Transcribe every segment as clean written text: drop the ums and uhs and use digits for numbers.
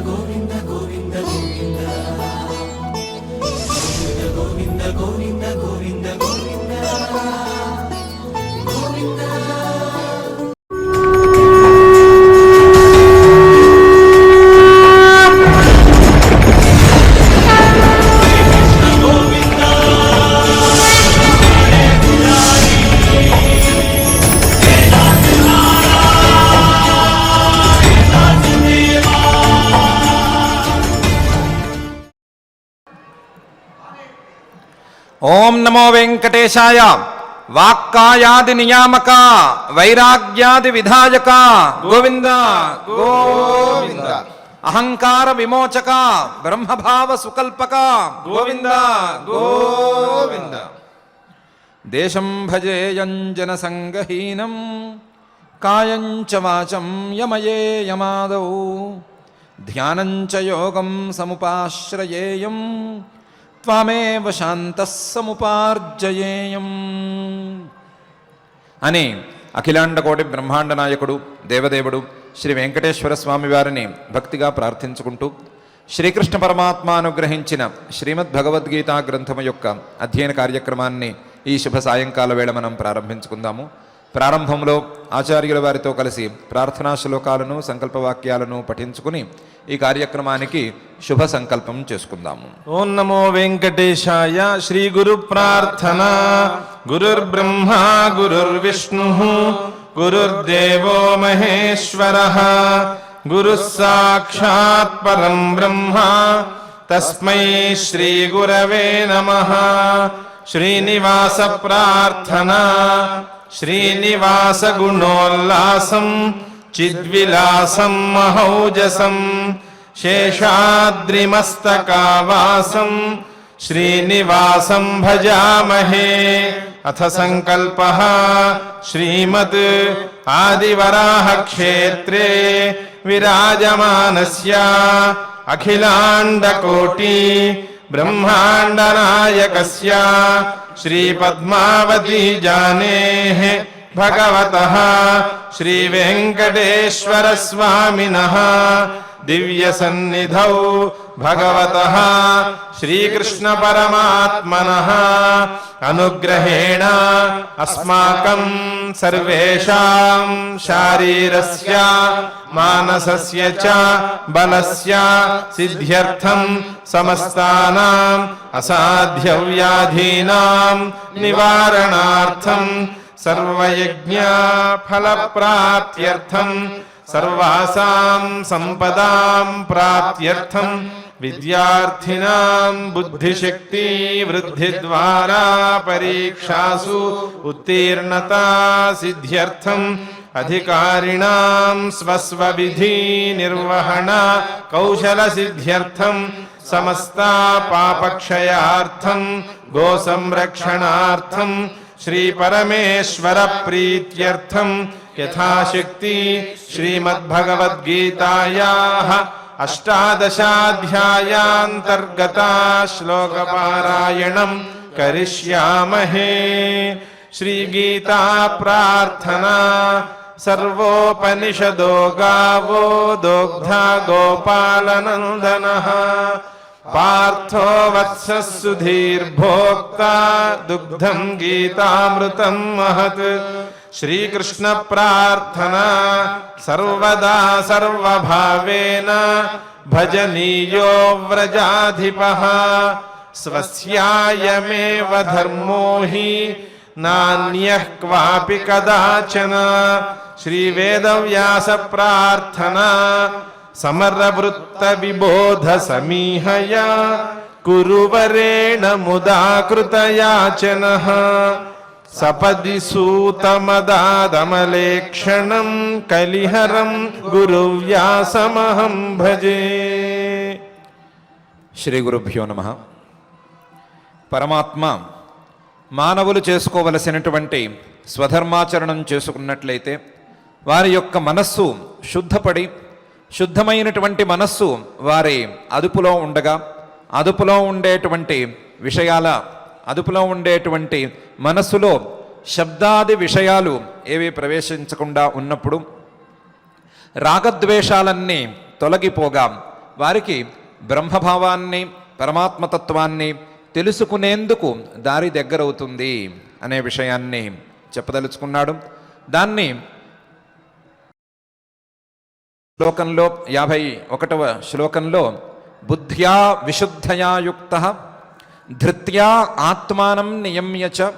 గోవింద గోవింద గోవింద గోవింద గోవింద గోవింద గోవింద గోవింద. ఓం నమో వెంకటేశాయ. వాక్కాయాది నియామక వైరాగ్యాది విధాయక గోవింద గోవింద. అహంకార విమోచక బ్రహ్మభావ సుకల్పక గోవింద గోవింద. దేశం భజేయం జన సంగహీనం కాయం చ వాచం యమయే యమాదౌ ధ్యానం చ యోగం సముపాశ్రయేయం త్వమేవ శాంతః సముపార్జయేయం అని అఖిలాండకోటి బ్రహ్మాండ నాయకుడు దేవదేవుడు శ్రీ వెంకటేశ్వర స్వామి వారిని భక్తిగా ప్రార్థించుకుంటూ శ్రీకృష్ణ పరమాత్మ అనుగ్రహించిన శ్రీమద్ భగవద్గీత గ్రంథము యొక్క అధ్యయన కార్యక్రమాన్ని ఈ శుభ సాయంకాల వేళ మనం ప్రారంభించుకుందాము. ప్రారంభంలో ఆచార్యుల వారితో కలిసి ప్రార్థనా శ్లోకాలను సంకల్పవాక్యాలను పఠించుకుని ఈ కార్యక్రమానికి శుభ సంకల్పం చేసుకుందాము. ఓం నమో వెంకటేశాయ. శ్రీ గురు ప్రార్థన. గురుర్బ్రహ్మ గురుర్విష్ణు గురుర్దేవో మహేశ్వరః గురుః సాక్షాత్ పరం బ్రహ్మ తస్మై శ్రీ గురవే నమః. శ్రీనివాస ప్రార్థన. శ్రీనివాస గుణోల్లాసం చిద్విలాసం మహౌజసం శేషాద్రిమస్తకావాసం శ్రీనివాసం భజామహే. అథ సంకల్పః శ్రీమద్ ఆదివరాహ క్షేత్రే విరాజమానస్య అఖిలాండకోటి బ్రహ్మాండ నాయకస్య శ్రీ పద్మావతి జానేః భగవతః శ్రీ వెంకటేశ్వర స్వామినః దివ్య సన్నిధౌ భగవతః శ్రీకృష్ణ పరమాత్మనః అనుగ్రహేణ అస్మాకం సర్వేషాం శారీరస్య మానసస్య చ బలస్య సిద్ధ్యర్థం సమస్తానాం అసాధ్య వ్యాధీనాం నివారణార్థం సర్వయజ్ఞ ఫలప్రాప్త్యర్థం సర్వాసాం సంపదాం ప్రాప్త్యర్థం విద్యార్థినాం బుద్ధిశక్తి వృద్ధి ద్వారా పరీక్షాసు ఉత్తీర్ణతా సిద్ధ్యర్థం అధికారిణాం స్వస్వ విధి నిర్వహణ కౌశల సిద్ధ్యర్థం సమస్త పాపక్షయార్థం గో సంరక్షణార్థం శ్రీ పరమేశ్వర ప్రీత్యర్థం యథాశక్తి శ్రీమద్భగవద్గీతాయాః అష్టాదశాధ్యాయాంతర్గత శ్లోకపారాయణం కరిష్యామహే. శ్రీగీతా ప్రార్థనా. సర్వోపనిషదో గావో దోగ్ధా గోపాలనందనః పార్థో వత్సః సుధీర్భోక్తా దుగ్ధం గీతామృతం మహత్. శ్రీకృష్ణ ప్రార్థనా. సర్వదా సర్వభావేన భజనీయో వ్రజాధిపః స్వస్యాయమేవ ధర్మో హి నాన్యః క్వాపి కదాచన. శ్రీ వేదవ్యాస ప్రార్థనా. సమరవృత్త విబోధ సమీహయ కురువరేణ ముదాకృతయాచనః సపది సూతమదాదమలేక్షణం కలిహరం గురువ్యాసమహం భజే. శ్రీ గురుభ్యో నమః. పరమాత్మ మానవులు చేసుకోవలసినటువంటి స్వధర్మాచరణం చేసుకున్నట్లయితే వారి యొక్క మనస్సు శుద్ధపడి శుద్ధమైనటువంటి మనస్సు వారి అదుపులో ఉండగా అదుపులో ఉండేటువంటి విషయాల అదుపులో ఉండేటువంటి మనస్సులో శబ్దాది విషయాలు ఏవి ప్రవేశించకుండా ఉన్నప్పుడు రాగద్వేషాలన్నీ తొలగిపోగా వారికి బ్రహ్మభావాన్ని పరమాత్మతత్వాన్ని తెలుసుకునేందుకు దారి దగ్గరవుతుంది అనే విషయాన్ని చెప్పదలుచుకున్నాడు. దాన్ని శ్లోకంలో 51వ శ్లోకంలో బుద్ధ్యా విశుద్ధయా యుక్తః ధృత్యా ఆత్మానం నియమ్య చ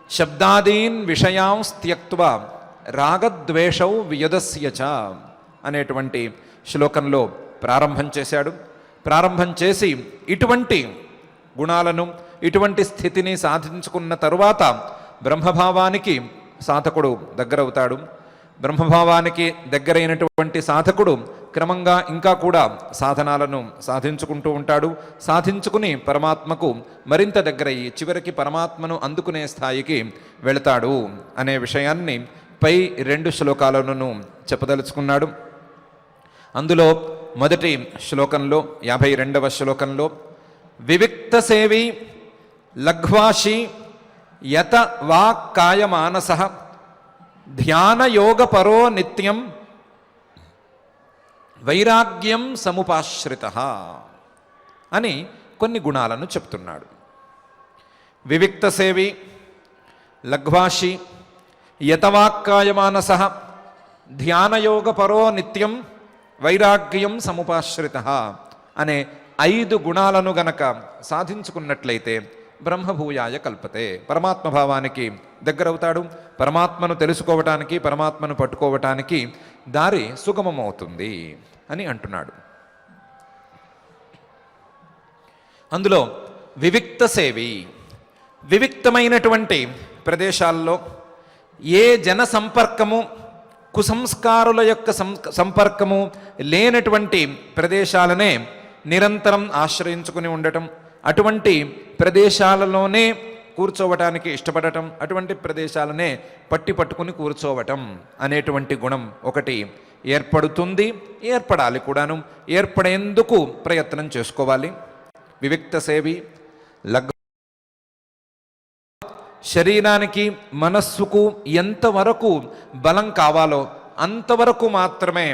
శబ్దాదీన్ విషయాంస్ త్యక్త్వా రాగద్వేషౌ వియదస్య చ అనేటువంటి శ్లోకంలో ప్రారంభం చేశాడు. ప్రారంభం చేసి ఇటువంటి గుణాలను ఇటువంటి స్థితిని సాధించుకున్న తరువాత బ్రహ్మభావానికి సాధకుడు దగ్గరవుతాడు. బ్రహ్మభావానికి దగ్గరైనటువంటి సాధకుడు క్రమంగా ఇంకా కూడా సాధనాలను సాధించుకుంటూ ఉంటాడు. సాధించుకుని పరమాత్మకు మరింత దగ్గరయ్యి చివరికి పరమాత్మను అందుకునే స్థాయికి వెళతాడు అనే విషయాన్ని పై 2 శ్లోకాలను చెప్పదలుచుకున్నాడు. అందులో మొదటి శ్లోకంలో 52వ శ్లోకంలో వివిక్త సేవి లఘ్వాషి యత వాక్కాయ మానసః ధ్యానయోగపరో నిత్యం వైరాగ్యం సముపాశ్రితః అని కొన్ని గుణాలను చెప్తున్నాడు. వివిక్త సేవి లఘ్వాషి యతవాక్కాయ మానసః ధ్యానయోగపరో నిత్యం వైరాగ్యం సముపాశ్రితః అనే 5 గుణాలను గనక సాధించుకున్నట్లయితే బ్రహ్మభూయాయ కల్పతే, పరమాత్మ భావానికి దగ్గరవుతాడు. పరమాత్మను తెలుసుకోవటానికి పరమాత్మను పట్టుకోవటానికి దారి సుగమమవుతుంది అని అంటున్నాడు. అందులో వివిక్త సేవి, వివిక్తమైనటువంటి ప్రదేశాల్లో ఏ జన సంపర్కము కుసంస్కారుల యొక్క సంపర్కము లేనటువంటి ప్రదేశాలనే నిరంతరం ఆశ్రయించుకుని ఉండటం, అటువంటి ప్రదేశాలలోనే కూర్చోవటానికి ఇష్టపడటం, అటువంటి ప్రదేశాలనే పట్టుకుని కూర్చోవటం అనేటువంటి గుణం ఒకటి ఏర్పడుతుంది. ఏర్పడాలి కూడాను. ఏర్పడేందుకు ప్రయత్నం చేసుకోవాలి. వివిక్త సేవి శరీరానికి మనస్సుకు ఎంతవరకు బలం కావాలో అంతవరకు మాత్రమే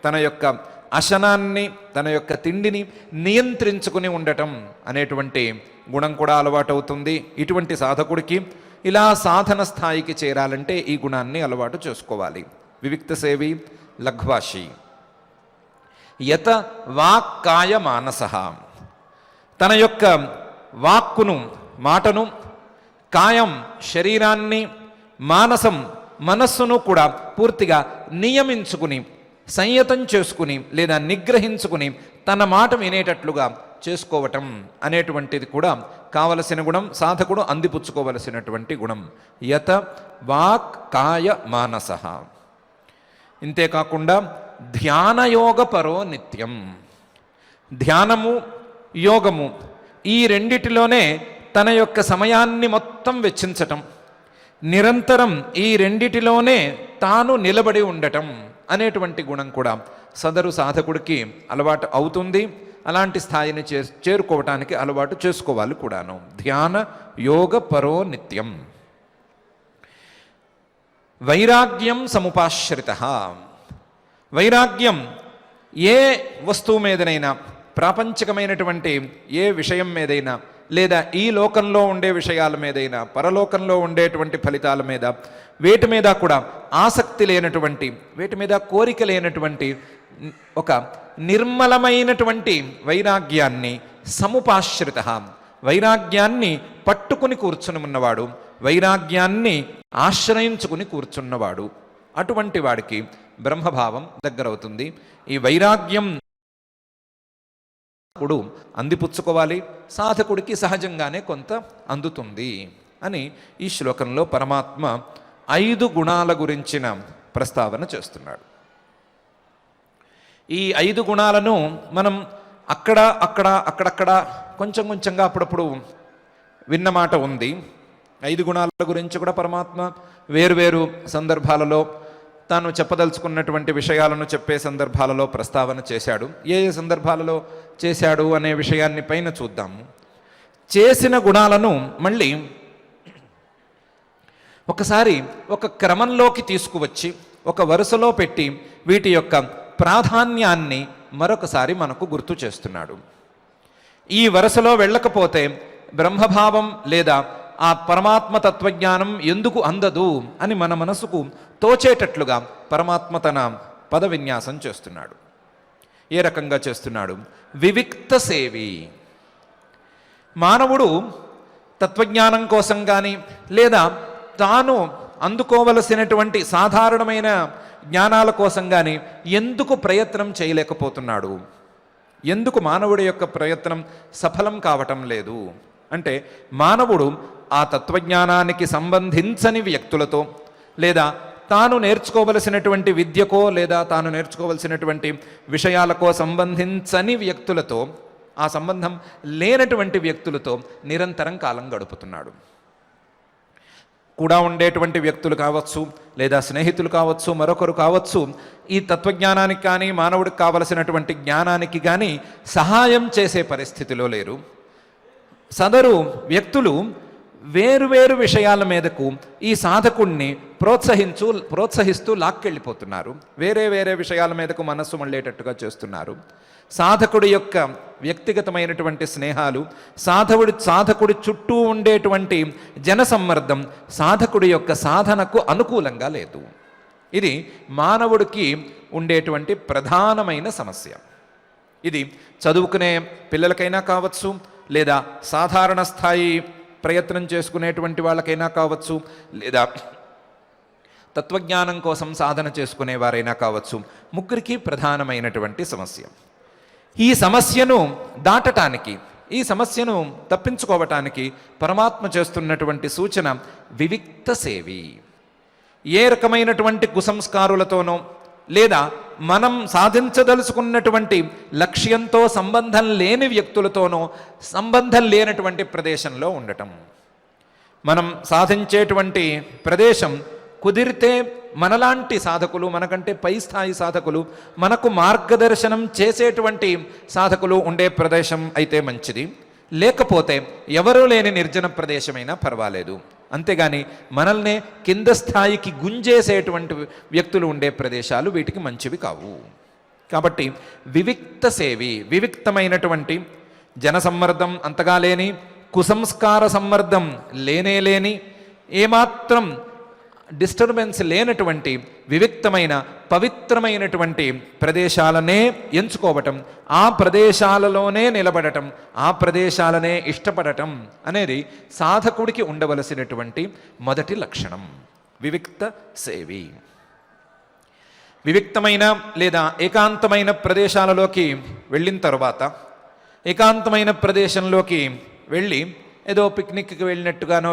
తన యొక్క అశనాన్ని తన యొక్క తిండిని నియంత్రించుకుని ఉండటం అనేటువంటి గుణం కూడా అలవాటు అవుతుంది. ఇటువంటి సాధకుడికి ఇలా సాధన స్థాయికి చేరాలంటే ఈ గుణాన్ని అలవాటు చేసుకోవాలి. వివిక్త సేవి లఘ్వాషి యత వాక్కాయ మానసః, తన యొక్క వాక్కును మాటను, కాయం శరీరాన్ని, మానసం మనస్సును కూడా పూర్తిగా నియమించుకుని సంయతం చేసుకుని లేదా నిగ్రహించుకుని తన మాట వినేటట్లుగా చేసుకోవటం అనేటువంటిది కూడా కావలసిన గుణం. సాధకుడు అందిపుచ్చుకోవలసినటువంటి గుణం యత వాక్ కాయ మానసః. ఇంతేకాకుండా ధ్యానయోగపరో నిత్యం, ధ్యానము యోగము ఈ రెండిటిలోనే తన యొక్క సమయాన్ని మొత్తం వెచ్చించటం, నిరంతరం ఈ రెండిటిలోనే తాను నిలబడి ఉండటం అనేటువంటి గుణం కూడా సదరు సాధకుడికి అలవాటు అవుతుంది. అలాంటి స్థాయిని చేరుకోవటానికి అలవాటు చేసుకోవాలి కూడాను. ధ్యాన యోగ పరో నిత్యం వైరాగ్యం సముపాశ్రితః. వైరాగ్యం ఏ వస్తువు మీదనైనా, ప్రాపంచికమైనటువంటి ఏ విషయం మీదైనా, లేదా ఈ లోకంలో ఉండే విషయాల మీదైనా, పరలోకంలో ఉండేటువంటి ఫలితాల మీద, వేటి మీద కూడా ఆసక్తి లేనటువంటి, వేటి మీద కోరిక లేనటువంటి ఒక నిర్మలమైనటువంటి వైరాగ్యాన్ని సముపాశ్రితః, వైరాగ్యాన్ని పట్టుకుని కూర్చుని ఉన్నవాడు, వైరాగ్యాన్ని ఆశ్రయించుకుని కూర్చున్నవాడు, అటువంటి వాడికి బ్రహ్మభావం దగ్గరవుతుంది. ఈ వైరాగ్యం అందిపుచ్చుకోవాలి. సాధకుడికి సహజంగానే కొంత అందుతుంది అని ఈ శ్లోకంలో పరమాత్మ 5 గుణాల గురించిన ప్రస్తావన చేస్తున్నాడు. ఈ 5 గుణాలను మనం అక్కడక్కడ కొంచెం కొంచెంగా అప్పుడప్పుడు విన్నమాట ఉంది. 5 గుణాల గురించి కూడా పరమాత్మ వేరువేరు సందర్భాలలో తాను చెప్పదలుచుకున్నటువంటి విషయాలను చెప్పే సందర్భాలలో ప్రస్తావన చేశాడు. ఏ ఏ సందర్భాలలో చేశాడు అనే విషయాన్ని పైన చూద్దాము. చేసిన గుణాలను మళ్ళీ ఒకసారి ఒక క్రమంలోకి తీసుకువచ్చి ఒక వరుసలో పెట్టి వీటి యొక్క ప్రాధాన్యాన్ని మరొకసారి మనకు గుర్తు చేస్తున్నాడు. ఈ వరుసలో వెళ్ళకపోతే బ్రహ్మభావం లేదా ఆ పరమాత్మ తత్వజ్ఞానం ఎందుకు అందదు అని మన మనసుకు తోచేటట్లుగా పరమాత్మ తన పద విన్యాసం చేస్తున్నాడు. ఏ రకంగా చేస్తున్నాడు? వివిక్త సేవి. మానవుడు తత్వజ్ఞానం కోసం కానీ లేదా తాను అందుకోవలసినటువంటి సాధారణమైన జ్ఞానాల కోసం కానీ ఎందుకు ప్రయత్నం చేయలేకపోతున్నాడు? ఎందుకు మానవుడి యొక్క ప్రయత్నం సఫలం కావటం లేదు అంటే, మానవుడు ఆ తత్వజ్ఞానానికి సంబంధించని వ్యక్తులతో లేదా తాను నేర్చుకోవలసినటువంటి విద్యకో లేదా తాను నేర్చుకోవలసినటువంటి విషయాలకో సంబంధించని వ్యక్తులతో, ఆ సంబంధం లేనటువంటి వ్యక్తులతో నిరంతరం కాలం గడుపుతున్నాడు. కూడా ఉండేటువంటి వ్యక్తులు కావచ్చు, లేదా స్నేహితులు కావచ్చు, మరొకరు కావచ్చు, ఈ తత్వజ్ఞానానికి కానీ మానవుడికి కావలసినటువంటి జ్ఞానానికి కానీ సహాయం చేసే పరిస్థితిలో లేరు. సదరు వ్యక్తులు వేరువేరు విషయాల మీదకు ఈ సాధకుణ్ణి ప్రోత్సహిస్తూ లాక్కెళ్ళిపోతున్నారు. వేరే వేరే విషయాల మీదకు మనస్సు మళ్ళేటట్టుగా చేస్తున్నారు. సాధకుడి యొక్క వ్యక్తిగతమైనటువంటి స్నేహాలు, సాధకుడి చుట్టూ ఉండేటువంటి జనసమ్మర్దం సాధకుడి యొక్క సాధనకు అనుకూలంగా లేదు. ఇది మానవుడికి ఉండేటువంటి ప్రధానమైన సమస్య. ఇది చదువుకునే పిల్లలకైనా కావచ్చు, లేదా సాధారణ స్థాయి ప్రయత్నం చేసుకునేటువంటి వాళ్ళకైనా కావచ్చు, లేదా తత్వజ్ఞానం కోసం సాధన చేసుకునేవారైనా కావచ్చు, ముగ్గురికి ప్రధానమైనటువంటి సమస్య. ఈ సమస్యను దాటటానికి, ఈ సమస్యను తప్పించుకోవటానికి పరమాత్మ చేస్తున్నటువంటి సూచన వివిక్త సేవి. ఏ రకమైనటువంటి కుసంస్కారులతోనో లేదా మనం సాధించదలుచుకున్నటువంటి లక్ష్యంతో సంబంధం లేని వ్యక్తులతోనో సంబంధం లేనటువంటి ప్రదేశంలో ఉండటం. మనం సాధించేటువంటి ప్రదేశం కుదిరితే మనలాంటి సాధకులు, మనకంటే పై స్థాయి సాధకులు, మనకు మార్గదర్శనం చేసేటువంటి సాధకులు ఉండే ప్రదేశం అయితే మంచిది. లేకపోతే ఎవరూ లేని నిర్జన ప్రదేశమైనా పర్వాలేదు. అంతేగాని మనల్నే కింద స్థాయికి గుంజేసేటువంటి వ్యక్తులు ఉండే ప్రదేశాలు వీటికి మంచివి కావు. కాబట్టి వివిక్త సేవి, వివిక్తమైనటువంటి జనసమ్మర్దం అంతగా లేని, కుసంస్కార సమ్మర్దం లేని, ఏమాత్రం డిస్టర్బెన్స్ లేనటువంటి వివిక్తమైన పవిత్రమైనటువంటి ప్రదేశాలనే ఎంచుకోవటం, ఆ ప్రదేశాలలోనే నిలబడటం, ఆ ప్రదేశాలనే ఇష్టపడటం అనేది సాధకుడికి ఉండవలసినటువంటి మొదటి లక్షణం. వివిక్త సేవి. వివిక్తమైన లేదా ఏకాంతమైన ప్రదేశాలలోకి వెళ్ళిన తర్వాత, ఏకాంతమైన ప్రదేశంలోకి వెళ్ళి ఏదో పిక్నిక్కి వెళ్ళినట్టుగానో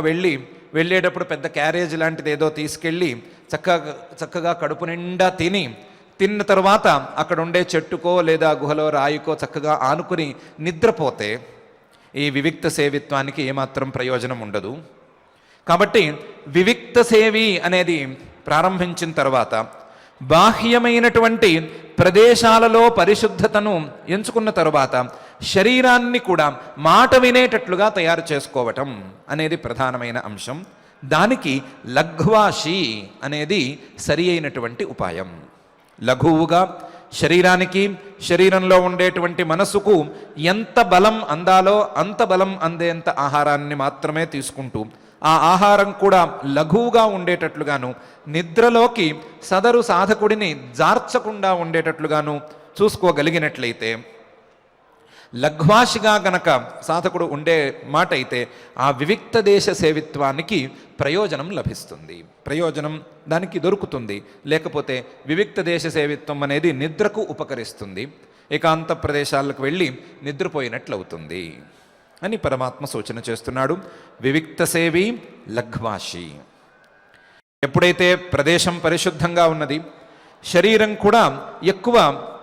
వెళ్ళేటప్పుడు పెద్ద క్యారేజ్ లాంటిది ఏదో తీసుకెళ్ళి చక్కగా కడుపు నిండా తిన్న తర్వాత అక్కడ ఉండే చెట్టుకో లేదా గుహలో రాయికో చక్కగా ఆనుకుని నిద్రపోతే ఈ వివిక్త సేవిత్వానికి ఏమాత్రం ప్రయోజనం ఉండదు. కాబట్టి వివిక్త సేవి అనేది ప్రారంభించిన తర్వాత బాహ్యమైనటువంటి ప్రదేశాలలో పరిశుద్ధతను ఎంచుకున్న తరువాత శరీరాన్ని కూడా మాట వినేటట్లుగా తయారు చేసుకోవటం అనేది ప్రధానమైన అంశం. దానికి లఘ్వాషి అనేది సరి అయినటువంటి ఉపాయం. లఘువుగా శరీరానికి, శరీరంలో ఉండేటువంటి మనసుకు ఎంత బలం అందాలో అంత బలం అందేంత ఆహారాన్ని మాత్రమే తీసుకుంటూ, ఆ ఆహారం కూడా లఘువుగా ఉండేటట్లుగాను, నిద్రలోకి సదరు సాధకుడిని జార్చకుండా ఉండేటట్లుగాను చూసుకోగలిగినట్లయితే, లఘ్వాషిగా గనక సాధకుడు ఉండే మాట అయితే ఆ వివిక్త దేశ సేవిత్వానికి ప్రయోజనం లభిస్తుంది, ప్రయోజనం దానికి దొరుకుతుంది. లేకపోతే వివిక్త దేశ సేవిత్వం అనేది నిద్రకు ఉపకరిస్తుంది, ఏకాంత ప్రదేశాలకు వెళ్ళి నిద్రపోయినట్లవుతుంది అని పరమాత్మ సూచన చేస్తున్నాడు. వివిక్త సేవి లఘ్వాషి. ఎప్పుడైతే ప్రదేశం పరిశుద్ధంగా ఉన్నది, శరీరం కూడా ఎక్కువ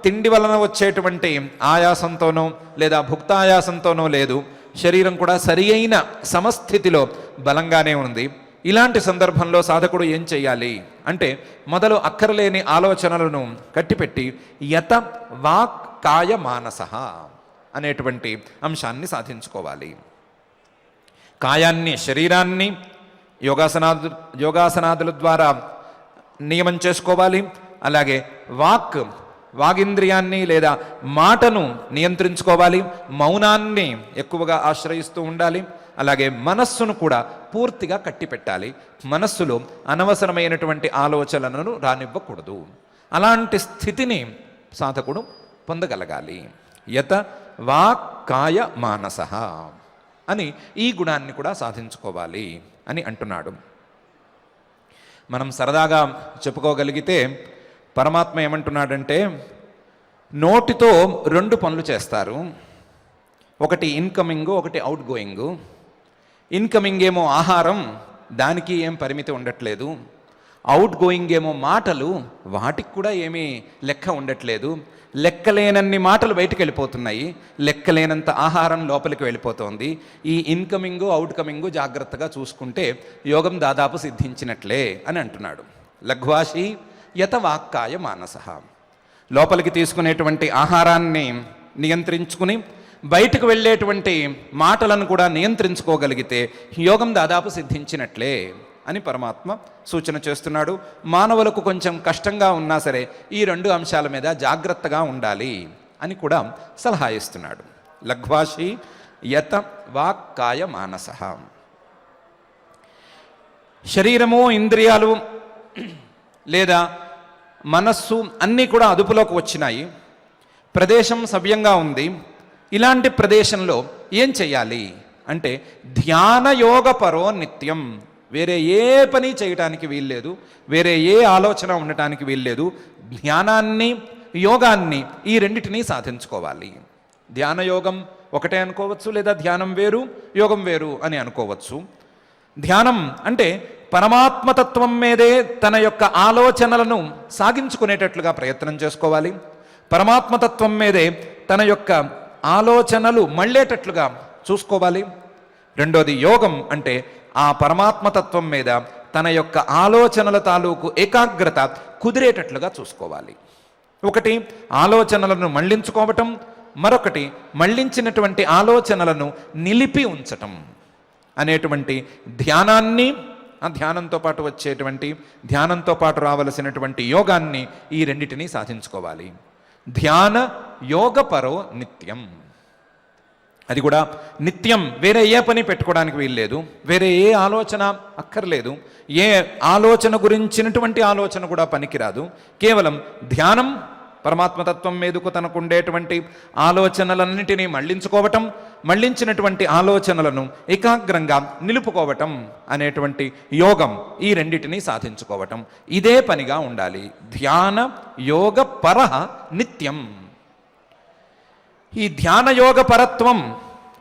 తిండి వలన వచ్చేటువంటి ఆయాసంతోనో లేదా భుక్తాయాసంతోనో లేదు, శరీరం కూడా సరి అయిన సమస్థితిలో బలంగానే ఉంది. ఇలాంటి సందర్భంలో సాధకుడు ఏం చెయ్యాలి అంటే, మొదలు అక్కరలేని ఆలోచనలను కట్టిపెట్టి యత వాక్ కాయ మానస అనేటువంటి అంశాన్ని కాయాన్ని, శరీరాన్ని యోగాసనాదుల ద్వారా నియమం చేసుకోవాలి. అలాగే వాగింద్రియాన్ని లేదా మాటను నియంత్రించుకోవాలి, మౌనాన్ని ఎక్కువగా ఆశ్రయిస్తూ ఉండాలి. అలాగే మనస్సును కూడా పూర్తిగా కట్టిపెట్టాలి. మనస్సులో అనవసరమైనటువంటి ఆలోచనలను రానివ్వకూడదు. అలాంటి స్థితిని సాధకుడు పొందగలగాలి. యత వాక్ కాయ మానసః అని ఈ గుణాన్ని కూడా సాధించుకోవాలి అని అంటున్నాడు. మనం సరదాగా చెప్పుకోగలిగితే పరమాత్మ ఏమంటున్నాడంటే, నోటితో 2 పనులు చేస్తారు. ఒకటి ఇన్కమింగ్, ఒకటి అవుట్ గోయింగ్. ఇన్కమింగ్ ఏమో ఆహారం, దానికి ఏం పరిమితి ఉండట్లేదు. అవుట్ గోయింగ్ ఏమో మాటలు, వాటికి కూడా ఏమీ లెక్క ఉండట్లేదు. లెక్కలేనన్ని మాటలు బయటికి వెళ్ళిపోతున్నాయి, లెక్కలేనంత ఆహారం లోపలికి వెళ్ళిపోతుంది. ఈ ఇన్కమింగ్ అవుట్ కమింగ్ జాగ్రత్తగా చూసుకుంటే యోగం దాదాపు సిద్ధించినట్లే అని అంటున్నాడు. లఘ్వాషి యత వాక్కాయ మానసః. లోపలికి తీసుకునేటువంటి ఆహారాన్ని నియంత్రించుకుని బయటకు వెళ్ళేటువంటి మాటలను కూడా నియంత్రించుకోగలిగితే యోగం దాదాపు సిద్ధించినట్లే అని పరమాత్మ సూచన చేస్తున్నాడు. మానవులకు కొంచెం కష్టంగా ఉన్నా సరే ఈ 2 అంశాల మీద జాగ్రత్తగా ఉండాలి అని కూడా సలహా ఇస్తున్నాడు. లఘ్వాషి యత వాక్కాయ మానసః. శరీరము, ఇంద్రియాలు లేదా మనస్సు అన్నీ కూడా అదుపులోకి వచ్చినాయి. ప్రదేశం సవ్యంగా ఉంది. ఇలాంటి ప్రదేశంలో ఏం చెయ్యాలి అంటే ధ్యానయోగ పరో నిత్యం. వేరే ఏ పని చేయటానికి వీల్లేదు, వేరే ఏ ఆలోచన ఉండటానికి వీల్లేదు. ధ్యానాన్ని, యోగాన్ని ఈ రెండిటినీ సాధించుకోవాలి. ధ్యానయోగం ఒకటే అనుకోవచ్చు, లేదా ధ్యానం వేరు యోగం వేరు అని అనుకోవచ్చు. ధ్యానం అంటే పరమాత్మతత్వం మీదే తన యొక్క ఆలోచనలను సాగించుకునేటట్లుగా ప్రయత్నం చేసుకోవాలి. పరమాత్మతత్వం మీదే తన యొక్క ఆలోచనలు మళ్ళేటట్లుగా చూసుకోవాలి. రెండోది యోగం అంటే ఆ పరమాత్మతత్వం మీద తన యొక్క ఆలోచనల తాలూకు ఏకాగ్రత కుదిరేటట్లుగా చూసుకోవాలి. ఒకటి ఆలోచనలను మళ్లించుకోవటం, మరొకటి మళ్లించినటువంటి ఆలోచనలను నిలిపి ఉంచటం అనేటువంటి ధ్యానాన్ని, ఆ ధ్యానంతో పాటు వచ్చేటువంటి, ధ్యానంతో పాటు రావలసినటువంటి యోగాన్ని ఈ రెండిటినీ సాధించుకోవాలి. ధ్యాన యోగపరో నిత్యం. అది కూడా నిత్యం. వేరే ఏ పని పెట్టుకోవడానికి వీల్లేదు, వేరే ఏ ఆలోచన అక్కర్లేదు, ఏ ఆలోచన గురించినటువంటి ఆలోచన కూడా పనికిరాదు. కేవలం ధ్యానం, పరమాత్మతత్వం మీదకు తనకు ఉండేటువంటి ఆలోచనలన్నిటినీ మళ్లించుకోవటం, మళ్లించినటువంటి ఆలోచనలను ఏకాగ్రంగా నిలుపుకోవటం అనేటువంటి యోగం, ఈ రెండిటినీ సాధించుకోవటం, ఇదే పనిగా ఉండాలి. ధ్యాన యోగ పరః నిత్యం. ఈ ధ్యానయోగ పరత్వం,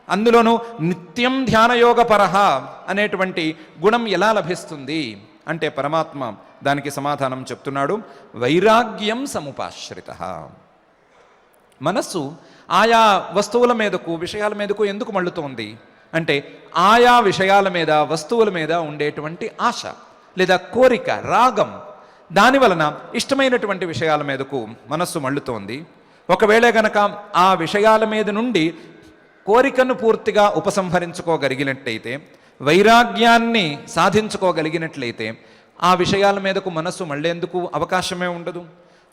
అందులోనూ నిత్యం ధ్యానయోగ పరః అనేటువంటి గుణం ఎలా లభిస్తుంది అంటే పరమాత్మ దానికి సమాధానం చెప్తున్నాడు. వైరాగ్యం సముపాశ్రితః. మనస్సు ఆయా వస్తువుల మీదకు, విషయాల మీదకు ఎందుకు మళ్ళుతోంది అంటే ఆయా విషయాల మీద, వస్తువుల మీద ఉండేటువంటి ఆశ లేదా కోరిక, రాగం, దాని వలన ఇష్టమైనటువంటి విషయాల మీదకు మనస్సు మళ్ళుతోంది. ఒకవేళ గనక ఆ విషయాల మీద నుండి కోరికను పూర్తిగా ఉపసంహరించుకోగలిగినట్లయితే, వైరాగ్యాన్ని సాధించుకోగలిగినట్లయితే ఆ విషయాల మీదకు మనస్సు మళ్ళేందుకు అవకాశమే ఉండదు.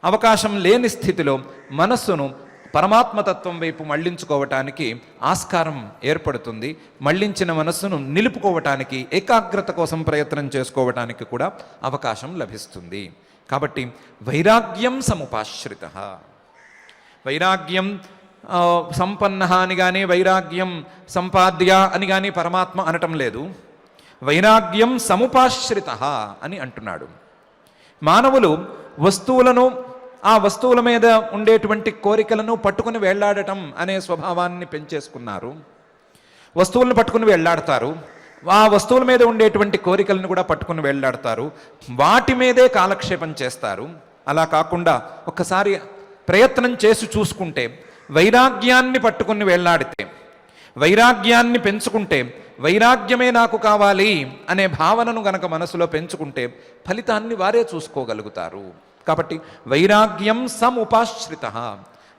అవకాశం లేని స్థితిలో మనస్సును పరమాత్మతత్వం వైపు మళ్లించుకోవటానికి ఆస్కారం ఏర్పడుతుంది. మళ్లించిన మనస్సును నిలుపుకోవటానికి, ఏకాగ్రత కోసం ప్రయత్నం చేసుకోవటానికి కూడా అవకాశం లభిస్తుంది. కాబట్టి వైరాగ్యం సముపాశ్రితః. వైరాగ్యం సంపన్న అని కానీ, వైరాగ్యం సంపాద్య అని కానీ పరమాత్మ అనటం లేదు. వైరాగ్యం సముపాశ్రితః అని అంటున్నాడు. మానవులు వస్తువులను, ఆ వస్తువుల మీద ఉండేటువంటి కోరికలను పట్టుకుని వేళ్లాడటం అనే స్వభావాన్ని పెంచేసుకున్నారు. వస్తువులను పట్టుకుని వేళ్లాడతారు, ఆ వస్తువుల మీద ఉండేటువంటి కోరికలను కూడా పట్టుకుని వేళ్లాడతారు, వాటి మీదే కాలక్షేపం చేస్తారు. అలా కాకుండా ఒక్కసారి ప్రయత్నం చేసి చూసుకుంటే, వైరాగ్యాన్ని పట్టుకుని వేళ్లాడితే, వైరాగ్యాన్ని పెంచుకుంటే, వైరాగ్యమే నాకు కావాలి అనే భావనను గనక మనసులో పెంచుకుంటే ఫలితాన్ని వారే చూసుకోగలుగుతారు. కాబట్టి వైరాగ్యం సముపాశ్రితః.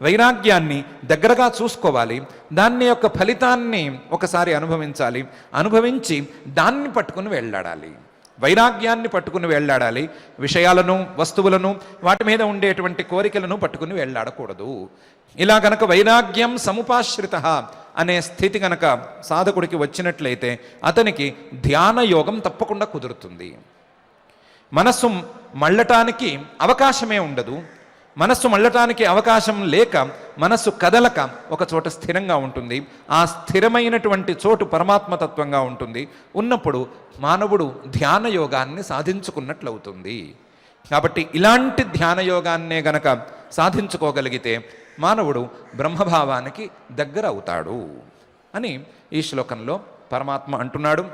వైరాగ్యాన్ని దగ్గరగా చూసుకోవాలి, దాన్ని యొక్క ఫలితాన్ని ఒకసారి అనుభవించాలి, అనుభవించి దాన్ని పట్టుకుని వెళ్ళాడాలి. వైరాగ్యాన్ని పట్టుకుని వెళ్ళాడాలి. విషయాలను, వస్తువులను, వాటి మీద ఉండేటువంటి కోరికలను పట్టుకుని వెళ్ళాడకూడదు. ఇలా గనక వైరాగ్యం సముపాశ్రిత అనే స్థితి గనక సాధకుడికి వచ్చినట్లయితే అతనికి ధ్యాన యోగం తప్పకుండా కుదురుతుంది. మనస్సు మళ్ళటానికి అవకాశమే ఉండదు. మనస్సు మళ్ళటానికి అవకాశం లేక మనస్సు కదలక ఒక చోట స్థిరంగా ఉంటుంది. ఆ స్థిరమైనటువంటి చోటు పరమాత్మతత్వంగా ఉంటుంది. ఉన్నప్పుడు మానవుడు ధ్యాన యోగాన్ని సాధించుకున్నట్లవుతుంది. కాబట్టి ఇలాంటి ధ్యాన యోగాన్నే గనక సాధించుకోగలిగితే మానవుడు బ్రహ్మభావానికి దగ్గర అవుతాడు అని ఈ శ్లోకంలో పరమాత్మ అంటున్నాడు.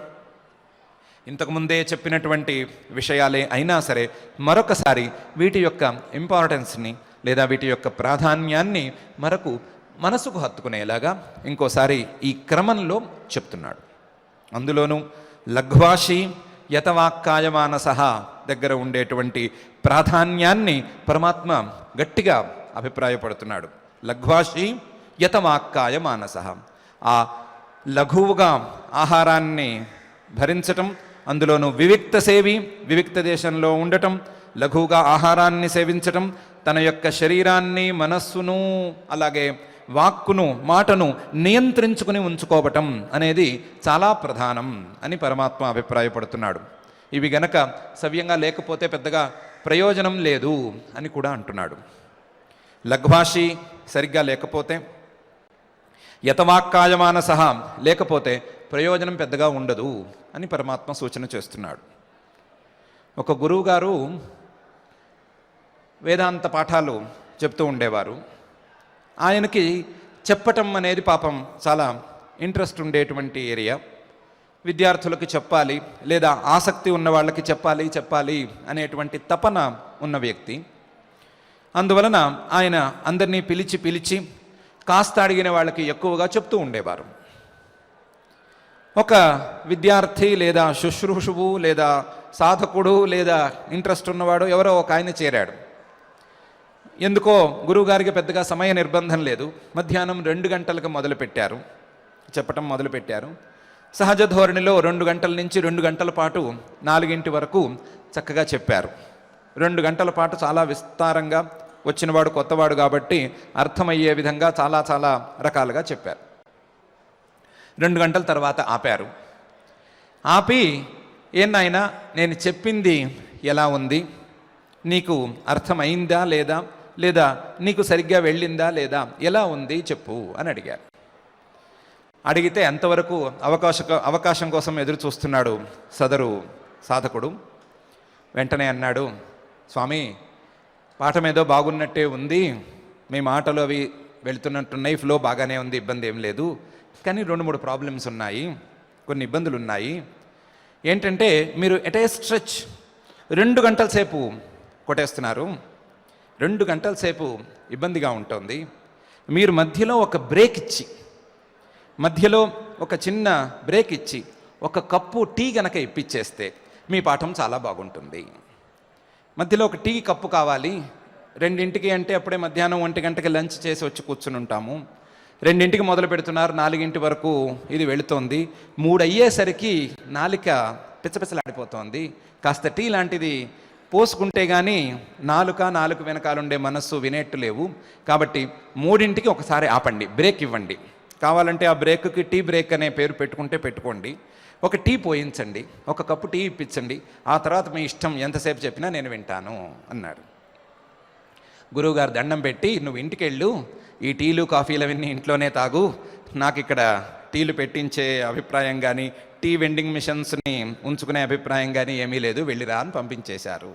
ఇంతకుముందే చెప్పినటువంటి విషయాలే అయినా సరే మరొకసారి వీటి యొక్క ఇంపార్టెన్స్ని లేదా వీటి యొక్క ప్రాధాన్యాన్ని మనసుకు హత్తుకునేలాగా ఇంకోసారి ఈ క్రమంలో చెప్తున్నాడు. అందులోనూ లఘ్వాషి యతవాక్కాయమానసః దగ్గర ఉండేటువంటి ప్రాధాన్యాన్ని పరమాత్మ గట్టిగా అభిప్రాయపడుతున్నాడు. లఘ్వాషి యతవాక్కాయమానసః, ఆ లఘువుగా ఆహారాన్ని భరించటం, అందులోనూ వివిక్త సేవి, వివిక్త దేశంలో ఉండటం, లఘువుగా ఆహారాన్ని సేవించటం, తన యొక్క శరీరాన్ని, మనస్సును, అలాగే వాక్కును, మాటను నియంత్రించుకుని ఉంచుకోవటం అనేది చాలా ప్రధానం అని పరమాత్మ అభిప్రాయపడుతున్నాడు. ఇవి గనక సవ్యంగా లేకపోతే పెద్దగా ప్రయోజనం లేదు అని కూడా అంటున్నాడు. లఘ్వాషి సరిగ్గా లేకపోతే, యతవాక్కాయమానసః లేకపోతే ప్రయోజనం పెద్దగా ఉండదు అని పరమాత్మ సూచన చేస్తున్నాడు. ఒక గురువుగారు వేదాంత పాఠాలు చెప్తూ ఉండేవారు. ఆయనకి చెప్పటం అనేది పాపం చాలా ఇంట్రెస్ట్ ఉండేటువంటి ఏరియా. విద్యార్థులకు చెప్పాలి లేదా ఆసక్తి ఉన్న వాళ్ళకి చెప్పాలి అనేటువంటి తపన ఉన్న వ్యక్తి. అందువలన ఆయన అందరినీ పిలిచి కాస్త అడిగిన వాళ్ళకి ఎక్కువగా చెప్తూ ఉండేవారు. ఒక విద్యార్థి లేదా శుశ్రూషువు లేదా సాధకుడు లేదా ఇంట్రెస్ట్ ఉన్నవాడు ఎవరో ఒక ఆయన చేరాడు. ఎందుకో గురువుగారికి పెద్దగా సమయ నిర్బంధం లేదు. మధ్యాహ్నం 2 గంటలకు చెప్పటం మొదలుపెట్టారు. సహజ ధోరణిలో 2 గంటల నుంచి 2 గంటల పాటు 4 వరకు చక్కగా చెప్పారు. 2 గంటల పాటు చాలా విస్తారంగా, వచ్చినవాడు కొత్తవాడు కాబట్టి అర్థమయ్యే విధంగా చాలా రకాలుగా చెప్పారు. 2 గంటల తర్వాత ఆపారు. ఆపి, ఏం నాయనా నేను చెప్పింది ఎలా ఉంది, నీకు అర్థమైందా లేదా నీకు సరిగ్గా వెళ్ళిందా లేదా, ఎలా ఉంది చెప్పు అని అడిగారు. అడిగితే ఎంతవరకు అవకాశం కోసం ఎదురు చూస్తున్నాడు సదరు సాధకుడు. వెంటనే అన్నాడు, స్వామి పాఠం ఏదో బాగున్నట్టే ఉంది, మీ మాటలు అవి వెళుతున్నట్టున్నాయి, ఫ్లో బాగానే ఉంది, ఇబ్బంది ఏం లేదు, కానీ 2-3 ప్రాబ్లమ్స్ ఉన్నాయి, కొన్ని ఇబ్బందులు ఉన్నాయి. ఏంటంటే మీరు ఎట్ ఏ స్ట్రెచ్ 2 గంటల సేపు కొట్టేస్తున్నారు, 2 గంటల సేపు ఇబ్బందిగా ఉంటుంది. మీరు మధ్యలో ఒక చిన్న బ్రేక్ ఇచ్చి ఒక కప్పు టీ గనక ఇప్పించేస్తే మీ పాఠం చాలా బాగుంటుంది. మధ్యలో ఒక టీ కప్పు కావాలి, 2 అంటే అప్పుడే మధ్యాహ్నం 1 గంటకి లంచ్ చేసి వచ్చి కూర్చుని ఉంటాము. 2 మొదలు పెడుతున్నారు, 4 వరకు ఇది వెళుతోంది. 3 అయ్యేసరికి నాలిక పిచ్చపిచ్చలాడిపోతోంది. కాస్త టీ లాంటిది పోసుకుంటే కానీ నాలుక వెనకాలండే మనస్సు వినేట్టు లేవు. కాబట్టి 3 ఒకసారి ఆపండి, బ్రేక్ ఇవ్వండి. కావాలంటే ఆ బ్రేక్కి టీ బ్రేక్ అనే పేరు పెట్టుకోండి. ఒక టీ పోయించండి, ఒక కప్పు టీ ఇప్పించండి, ఆ తర్వాత మీ ఇష్టం, ఎంతసేపు చెప్పినా నేను వింటాను అన్నాడు. గురువుగారు దండం పెట్టి, నువ్వు ఇంటికి వెళ్ళు, ఈ టీలు కాఫీలు అవన్నీ ఇంట్లోనే తాగు, నాకు ఇక్కడ టీలు పెట్టించే అభిప్రాయం కానీ టీ వెండింగ్ మిషన్స్ని ఉంచుకునే అభిప్రాయం కానీ ఏమీ లేదు, వెళ్ళిరా అని పంపించేశారు.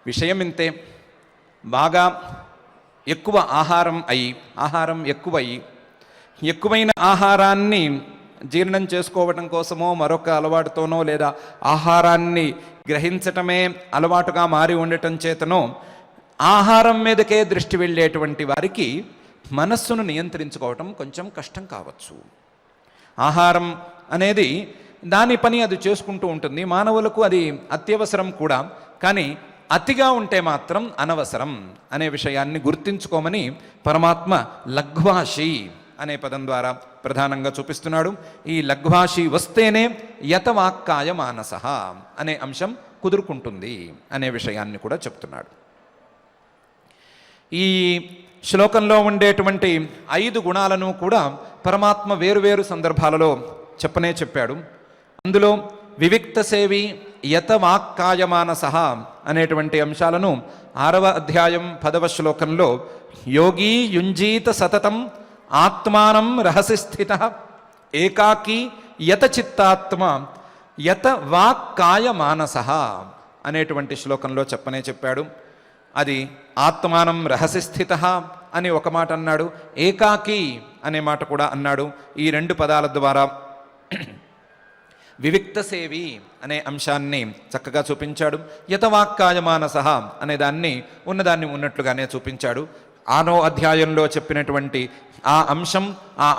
విషయం ఇంతే. బాగా ఎక్కువ ఆహారం ఎక్కువైన ఆహారాన్ని జీర్ణం చేసుకోవటం కోసమో మరొక అలవాటుతోనో లేదా ఆహారాన్ని గ్రహించటమే అలవాటుగా మారి ఉండటం చేతనో ఆహారం మీదకే దృష్టి వెళ్ళేటువంటి వారికి మనస్సును నియంత్రించుకోవటం కొంచెం కష్టం కావచ్చు. ఆహారం అనేది దాని పని అది చేసుకుంటూ ఉంటుంది, మానవులకు అది అత్యవసరం కూడా, కానీ అతిగా ఉంటే మాత్రం అనవసరం అనే విషయాన్ని గుర్తించుకోమని పరమాత్మ లఘ్వాషి అనే పదం ద్వారా ప్రధానంగా చూపిస్తున్నాడు. ఈ లఘ్వాషి వస్తేనే యతవాక్కాయ మానసః అనే అంశం కుదురుకుంటుంది అనే విషయాన్ని కూడా చెప్తున్నాడు. ఈ శ్లోకంలో ఉండేటువంటి 5 గుణాలను కూడా పరమాత్మ వేరువేరు సందర్భాలలో చెప్పాడు. అందులో వివిక్త సేవి యతవాక్కాయ మానసః అనేటువంటి అంశాలను 6వ అధ్యాయం 10వ శ్లోకంలో యోగీ యుంజీత సతతం ఆత్మానం రహసి స్థితః ఏకాకీ యత చిత్తాత్మ యత వాక్కాయ మానసః అనేటువంటి శ్లోకంలో చెప్పాడు. అది ఆత్మానం రహసి స్థితః అని ఒక మాట అన్నాడు, ఏకాకీ అనే మాట కూడా అన్నాడు. ఈ 2 పదాల ద్వారా వివిక్త సేవి అనే అంశాన్ని చక్కగా చూపించాడు. యతవాక్కాయ మానసః అనే దాన్ని ఉన్నదాన్ని ఉన్నట్లుగానే చూపించాడు. 6వ అధ్యాయంలో చెప్పినటువంటి ఆ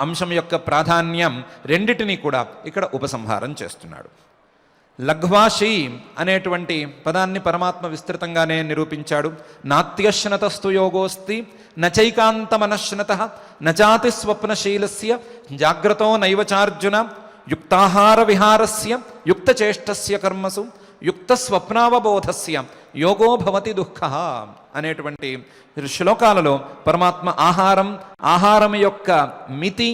అంశం యొక్క ప్రాధాన్యం రెండిటినీ కూడా ఇక్కడ ఉపసంహారం చేస్తున్నాడు. లఘ్వాషి అనేటువంటి పదాన్ని పరమాత్మ విస్తృతంగానే నిరూపించాడు. నాత్యశ్నతస్తు యోగోస్తి నచైకాంతమనశ్నతః నచాతి స్వప్నశీలస్య జాగ్రతో నైవచార్జున యుక్తాహార విహారస్య యుక్తచేష్టస్య కర్మసు యుక్త స్వప్నావబోధస్య యోగో భవతి దుఃఖః అనేటువంటి శ్లోకాలలో పరమాత్మ ఆహారం యొక్క మితి,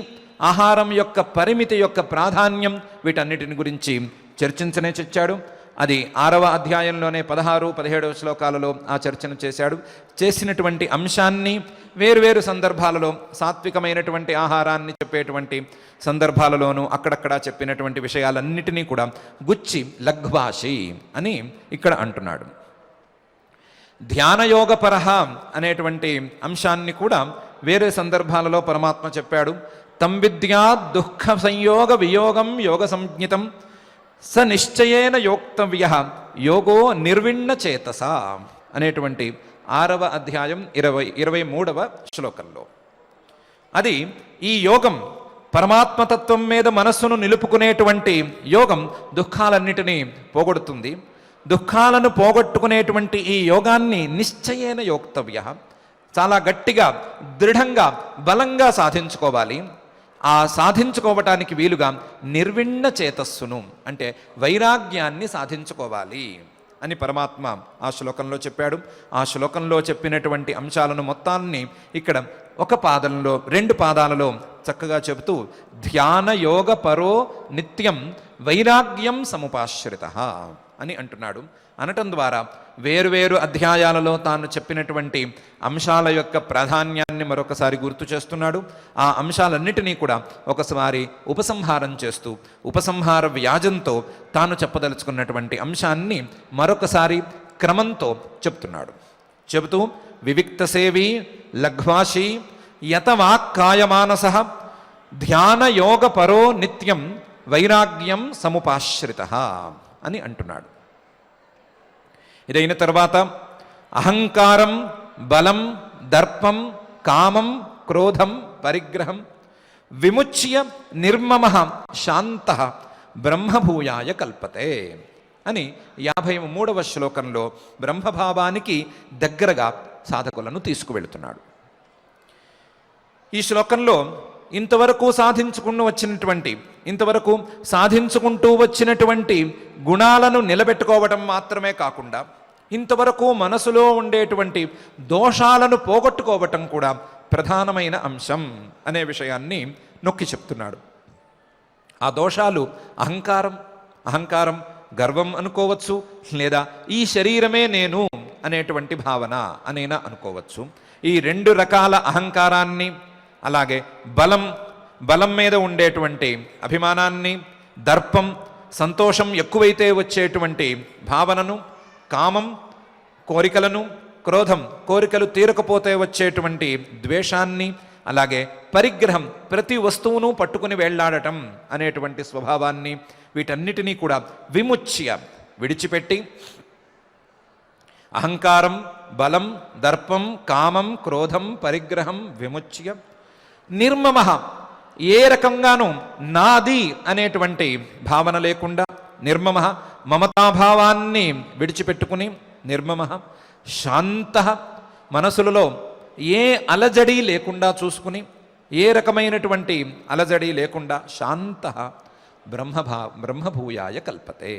ఆహారం యొక్క పరిమితి యొక్క ప్రాధాన్యం వీటన్నిటిని గురించి చర్చించాడు. అది 6వ అధ్యాయంలోనే 16, 17 శ్లోకాలలో ఆ చర్చను చేసినటువంటి అంశాన్ని వేరువేరు సందర్భాలలో సాత్వికమైనటువంటి ఆహారాన్ని చెప్పేటువంటి సందర్భాలలోనూ అక్కడక్కడ చెప్పినటువంటి విషయాలన్నిటినీ కూడా గుచ్చి లఘ్వాషి అని ఇక్కడ అంటున్నాడు. ధ్యానయోగపరః అనేటువంటి అంశాన్ని కూడా వేరే సందర్భాలలో పరమాత్మ చెప్పాడు. తం విద్యా దుఃఖ సంయోగ వియోగం యోగ సంజ్ఞితం స నిశ్చయేన యోక్తవ్య యోగో నిర్విణ్ణ చేతస అనేటువంటి 6వ అధ్యాయం 23వ శ్లోకంలో అది ఈ యోగం పరమాత్మతత్వం మీద మనస్సును నిలుపుకునేటువంటి యోగం దుఃఖాలన్నిటినీ పోగొడుతుంది. దుఃఖాలను పోగొట్టుకునేటువంటి ఈ యోగాన్ని నిశ్చయేన యోక్తవ్య చాలా గట్టిగా దృఢంగా బలంగా సాధించుకోవాలి. ఆ సాధించుకోవటానికి వీలుగా నిర్విణ్ణ చేతస్సును అంటే వైరాగ్యాన్ని సాధించుకోవాలి అని పరమాత్మ ఆ శ్లోకంలో చెప్పాడు. ఆ శ్లోకంలో చెప్పినటువంటి అంశాలను మొత్తాన్ని ఇక్కడ ఒక పాదంలో 2 పాదాలలో చక్కగా చెబుతూ ధ్యాన యోగ పరో నిత్యం వైరాగ్యం సముపాశ్రితః అని అంటున్నాడు. అనటం ద్వారా వేరువేరు అధ్యాయాలలో తాను చెప్పినటువంటి అంశాల యొక్క ప్రాధాన్యాన్ని మరొకసారి గుర్తు చేస్తున్నాడు. ఆ అంశాలన్నిటినీ కూడా ఒకసారి ఉపసంహారం చేస్తూ ఉపసంహార వ్యాజంతో తాను చెప్పదలుచుకున్నటువంటి అంశాన్ని మరొకసారి క్రమంతో చెబుతూ వివిక్త సేవి లఘ్వాషి యతవాక్కాయమానసః ధ్యాన యోగ పరో నిత్యం వైరాగ్యం సముపాశ్రితః అని అంటున్నాడు. ఇదైన తర్వాత అహంకారం, బలం, దర్పం, కామం, క్రోధం, పరిగ్రహం విముచ్య నిర్మమః శాంతః బ్రహ్మభూయాయ కల్పతే అని 53వ శ్లోకంలో బ్రహ్మభావానికి దగ్గరగా సాధకులను తీసుకువెళుతున్నాడు. ఈ శ్లోకంలో ఇంతవరకు సాధించుకుంటూ వచ్చినటువంటి గుణాలను నిలబెట్టుకోవటం మాత్రమే కాకుండా ఇంతవరకు మనసులో ఉండేటువంటి దోషాలను పోగొట్టుకోవటం కూడా ప్రధానమైన అంశం అనే విషయాన్ని నొక్కి చెప్తున్నాడు. ఆ దోషాలు అహంకారం గర్వం అనుకోవచ్చు, లేదా ఈ శరీరమే నేను అనేటువంటి భావన అనైనా అనుకోవచ్చు. ఈ 2 రకాల అహంకారాన్ని, అలాగే బలం మీద ఉండేటువంటి అభిమానాన్ని, దర్పం సంతోషం ఎక్కువైతే వచ్చేటువంటి భావనను, కామం కోరికలను, క్రోధం కోరికలు తీరకపోతే వచ్చేటువంటి ద్వేషాన్ని, అలాగే పరిగ్రహం ప్రతి వస్తువును పట్టుకుని వేళ్లాడటం అనేటువంటి స్వభావాన్ని, వీటన్నిటినీ కూడా విడిచిపెట్టి అహంకారం, బలం, దర్పం, కామం, క్రోధం, పరిగ్రహం విముచ్య నిర్మమః ఏ రకంగానూ నాది అనేటువంటి భావన లేకుండా, నిర్మమః మమతాభావాన్ని విడిచిపెట్టుకుని, నిర్మమః శాంతః మనసులలో ఏ అలజడి లేకుండా చూసుకుని, ఏ రకమైనటువంటి అలజడి లేకుండా శాంత బ్రహ్మభూయాయ కల్పతే,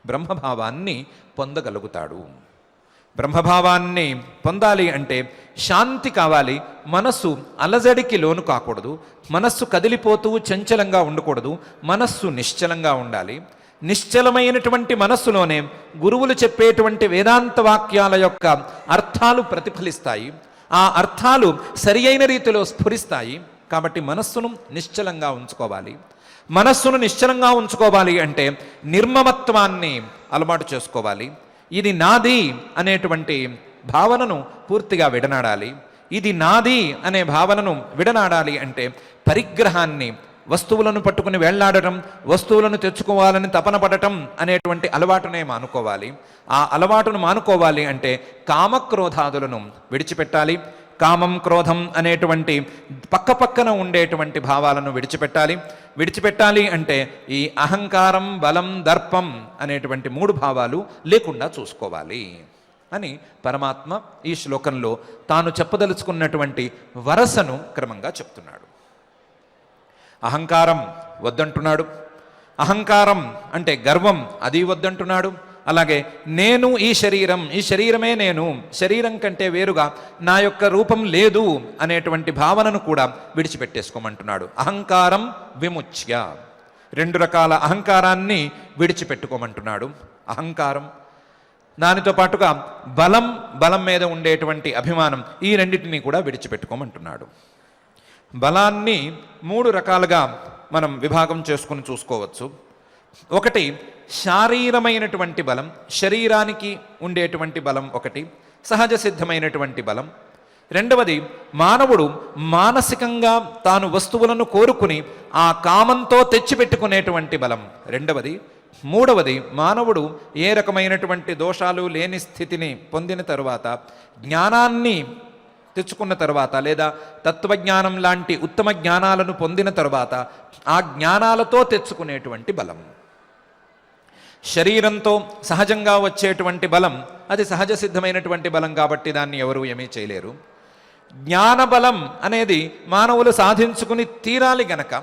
బ్రహ్మభావాన్ని పొందగలుగుతాడు. బ్రహ్మభావాన్ని పొందాలి అంటే శాంతి కావాలి. మనస్సు అలజడికి లోను కాకూడదు, మనస్సు కదిలిపోతూ చంచలంగా ఉండకూడదు, మనస్సు నిశ్చలంగా ఉండాలి. నిశ్చలమైనటువంటి మనస్సులోనే గురువులు చెప్పేటువంటి వేదాంత వాక్యాల యొక్క అర్థాలు ప్రతిఫలిస్తాయి, ఆ అర్థాలు సరి అయిన రీతిలో స్ఫురిస్తాయి. కాబట్టి మనస్సును నిశ్చలంగా ఉంచుకోవాలి. మనస్సును నిశ్చలంగా ఉంచుకోవాలి అంటే నిర్మమత్వాన్ని అలవాటు చేసుకోవాలి. ఇది నాది అనేటువంటి భావనను పూర్తిగా విడనాడాలి. ఇది నాది అనే భావనను విడనాడాలి అంటే పరిగ్రహాన్ని, వస్తువులను పట్టుకుని వేళ్లాడటం, వస్తువులను తెచ్చుకోవాలని తపన పడటం అనేటువంటి అలవాటునే మానుకోవాలి. ఆ అలవాటును మానుకోవాలి అంటే కామక్రోధాదులను విడిచిపెట్టాలి. కామం, క్రోధం అనేటువంటి పక్కపక్కన ఉండేటువంటి భావాలను విడిచిపెట్టాలి అంటే ఈ అహంకారం, బలం, దర్పం అనేటువంటి 3 భావాలు లేకుండా చూసుకోవాలి అని పరమాత్మ ఈ శ్లోకంలో తాను చెప్పదలుచుకున్నటువంటి వరసను క్రమంగా చెప్తున్నాడు. అహంకారం వద్దంటున్నాడు, అహంకారం అంటే గర్వం అది వద్దంటున్నాడు. అలాగే నేను ఈ శరీరమే నేను, శరీరం కంటే వేరుగా నా యొక్క రూపం లేదు అనేటువంటి భావనను కూడా విడిచిపెట్టేసుకోమంటున్నాడు. అహంకారం విముచ్య, 2 రకాల అహంకారాన్ని విడిచిపెట్టుకోమంటున్నాడు. అహంకారం, దానితో పాటుగా బలం మీద ఉండేటువంటి అభిమానం, ఈ రెండింటినీ కూడా విడిచిపెట్టుకోమంటున్నాడు. బలాన్ని 3 రకాలుగా మనం విభాగం చేసుకుని చూసుకోవచ్చు. ఒకటి శారీరమైనటువంటి బలం, శరీరానికి ఉండేటువంటి బలం ఒకటి, సహజ సిద్ధమైనటువంటి బలం. రెండవది మానవుడు మానసికంగా తాను వస్తువులను కోరుకుని ఆ కామంతో తెచ్చిపెట్టుకునేటువంటి బలం రెండవది. మూడవది మానవుడు ఏ రకమైనటువంటి దోషాలు లేని స్థితిని పొందిన తరువాత, జ్ఞానాన్ని తెచ్చుకున్న తర్వాత, లేదా తత్వజ్ఞానం లాంటి ఉత్తమ జ్ఞానాలను పొందిన తరువాత ఆ జ్ఞానాలతో తెచ్చుకునేటువంటి బలం. శరీరంతో సహజంగా వచ్చేటువంటి బలం అది సహజ సిద్ధమైనటువంటి బలం కాబట్టి దాన్ని ఎవరూ ఏమీ చేయలేరు. జ్ఞానబలం అనేది మానవులు సాధించుకుని తీరాలి గనక,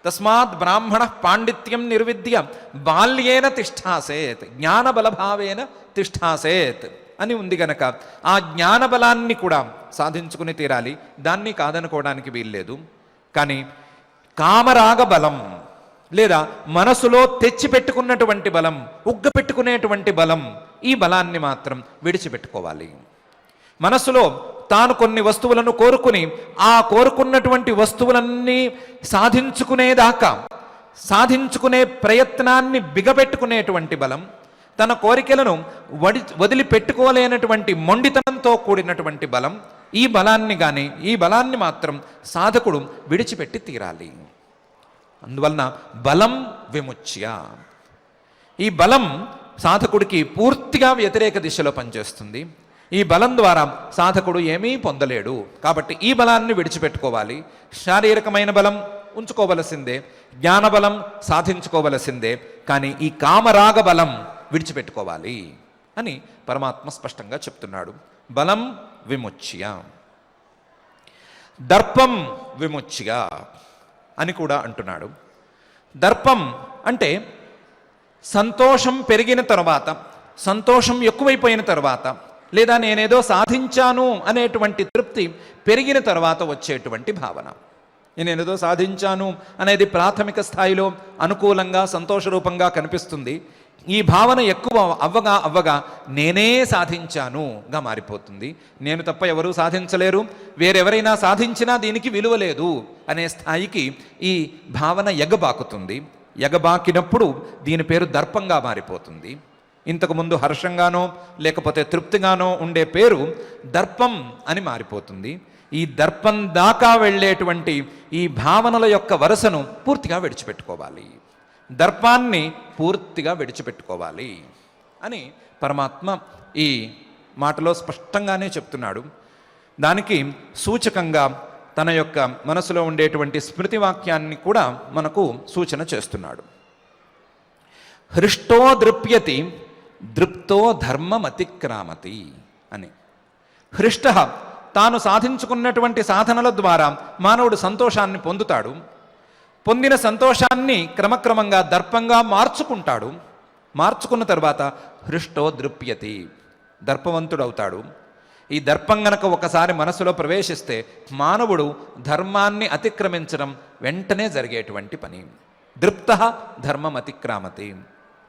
తస్మాత్ బ్రాహ్మణ పాండిత్యం నిర్విద్య బాల్యేన తిష్ఠాసేత్, జ్ఞానబలభావేన తిష్ఠాసేత్ అని ఉంది గనక ఆ జ్ఞానబలాన్ని కూడా సాధించుకుని తీరాలి, దాన్ని కాదనుకోవడానికి వీల్లేదు. కానీ కామరాగ బలం లేదా మనసులో తెచ్చిపెట్టుకున్నటువంటి బలం, ఉగ్గపెట్టుకునేటువంటి బలం, ఈ బలాన్ని మాత్రం విడిచిపెట్టుకోవాలి. మనసులో తాను కొన్ని వస్తువులను కోరుకుని ఆ కోరుకున్నటువంటి వస్తువులన్నీ సాధించుకునేదాకా సాధించుకునే ప్రయత్నాన్ని బిగపెట్టుకునేటువంటి బలం, తన కోరికలను వదిలిపెట్టుకోలేనటువంటి మొండితనంతో కూడినటువంటి బలం, ఈ బలాన్ని మాత్రం సాధకుడు విడిచిపెట్టి తీరాలి. అందువలన బలం విముచ్య, ఈ బలం సాధకుడికి పూర్తిగా వ్యతిరేక దిశలో పనిచేస్తుంది. ఈ బలం ద్వారా సాధకుడు ఏమీ పొందలేడు. కాబట్టి ఈ బలాన్ని విడిచిపెట్టుకోవాలి. శారీరకమైన బలం ఉంచుకోవలసిందే, జ్ఞానబలం సాధించుకోవలసిందే, కానీ ఈ కామరాగ బలం విడిచిపెట్టుకోవాలి అని పరమాత్మ స్పష్టంగా చెప్తున్నాడు. బలం విముచ్య, దర్పం విముచ్య అని కూడా అంటున్నాడు. దర్పం అంటే సంతోషం పెరిగిన తర్వాత, సంతోషం ఎక్కువైపోయిన తర్వాత, లేదా నేనేదో సాధించాను అనేటువంటి తృప్తి పెరిగిన తర్వాత వచ్చేటువంటి భావన. నేనేదో సాధించాను అనేది ప్రాథమిక స్థాయిలో అనుకూలంగా సంతోషరూపంగా కనిపిస్తుంది. ఈ భావన ఎక్కువ అవ్వగా నేనే సాధించానుగా మారిపోతుంది. నేను తప్ప ఎవరూ సాధించలేరు, వేరెవరైనా సాధించినా దీనికి విలువ లేదు అనే స్థాయికి ఈ భావన ఎగబాకుతుంది. ఎగబాకినప్పుడు దీని పేరు దర్పంగా మారిపోతుంది. ఇంతకుముందు హర్షంగానో లేకపోతే తృప్తిగానో ఉండే పేరు దర్పం అని మారిపోతుంది. ఈ దర్పం దాకా వెళ్ళేటువంటి ఈ భావనల యొక్క వరసను పూర్తిగా విడిచిపెట్టుకోవాలి, దర్పాన్ని పూర్తిగా విడిచిపెట్టుకోవాలి అని పరమాత్మ ఈ మాటలో స్పష్టంగానే చెప్తున్నాడు. దానికి సూచకంగా తన యొక్క మనసులో ఉండేటువంటి స్మృతి వాక్యాన్ని కూడా మనకు సూచన చేస్తున్నాడు. హృష్టో దృప్యతి దృప్తో ధర్మమతిక్రామతి అని. హృష్ట తాను సాధించుకున్నటువంటి సాధనల ద్వారా మానవుడు సంతోషాన్ని పొందుతాడు. పొందిన సంతోషాన్ని క్రమక్రమంగా దర్పంగా మార్చుకుంటాడు. మార్చుకున్న తర్వాత హృష్టో దృప్యతి, దర్పవంతుడవుతాడు. ఈ దర్పం గనక ఒకసారి మనసులో ప్రవేశిస్తే మానవుడు ధర్మాన్ని అతిక్రమించడం వెంటనే జరిగేటువంటి పని. దృప్త ధర్మం అతిక్రామతి.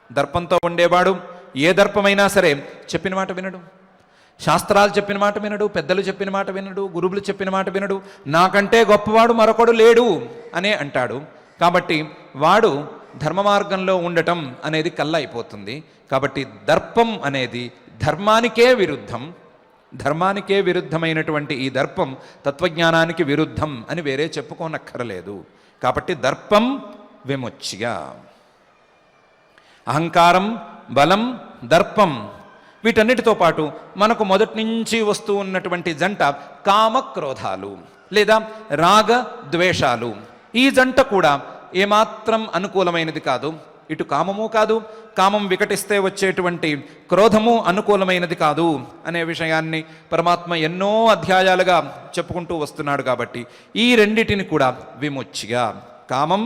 దర్పంతో ఉండేవాడు ఏ దర్పమైనా సరే చెప్పిన మాట వినడు, శాస్త్రాలు చెప్పిన మాట వినడు, పెద్దలు చెప్పిన మాట వినడు, గురువులు చెప్పిన మాట వినడు. నాకంటే గొప్పవాడు మరొకడు లేడు అనే అంటాడు. కాబట్టి వాడు ధర్మ మార్గంలో ఉండటం అనేది కల్లా అయిపోతుంది. కాబట్టి దర్పం అనేది ధర్మానికే విరుద్ధం. ధర్మానికే విరుద్ధమైనటువంటి ఈ దర్పం తత్వజ్ఞానానికి విరుద్ధం అని వేరే చెప్పుకోనక్కరలేదు. కాబట్టి దర్పం విముచ్య. అహంకారం, బలం, దర్పం వీటన్నిటితో పాటు మనకు మొదటి నుంచి వస్తూ ఉన్నటువంటి జంట కామక్రోధాలు లేదా రాగ ద్వేషాలు. ఈ జంట కూడా ఏమాత్రం అనుకూలమైనది కాదు. ఇటు కామము కాదు, కామం వికటిస్తే వచ్చేటువంటి క్రోధము అనుకూలమైనది కాదు అనే విషయాన్ని పరమాత్మ ఎన్నో అధ్యాయాలుగా చెప్పుకుంటూ వస్తున్నాడు. కాబట్టి ఈ రెండిటిని కూడా విముచ్య, కామం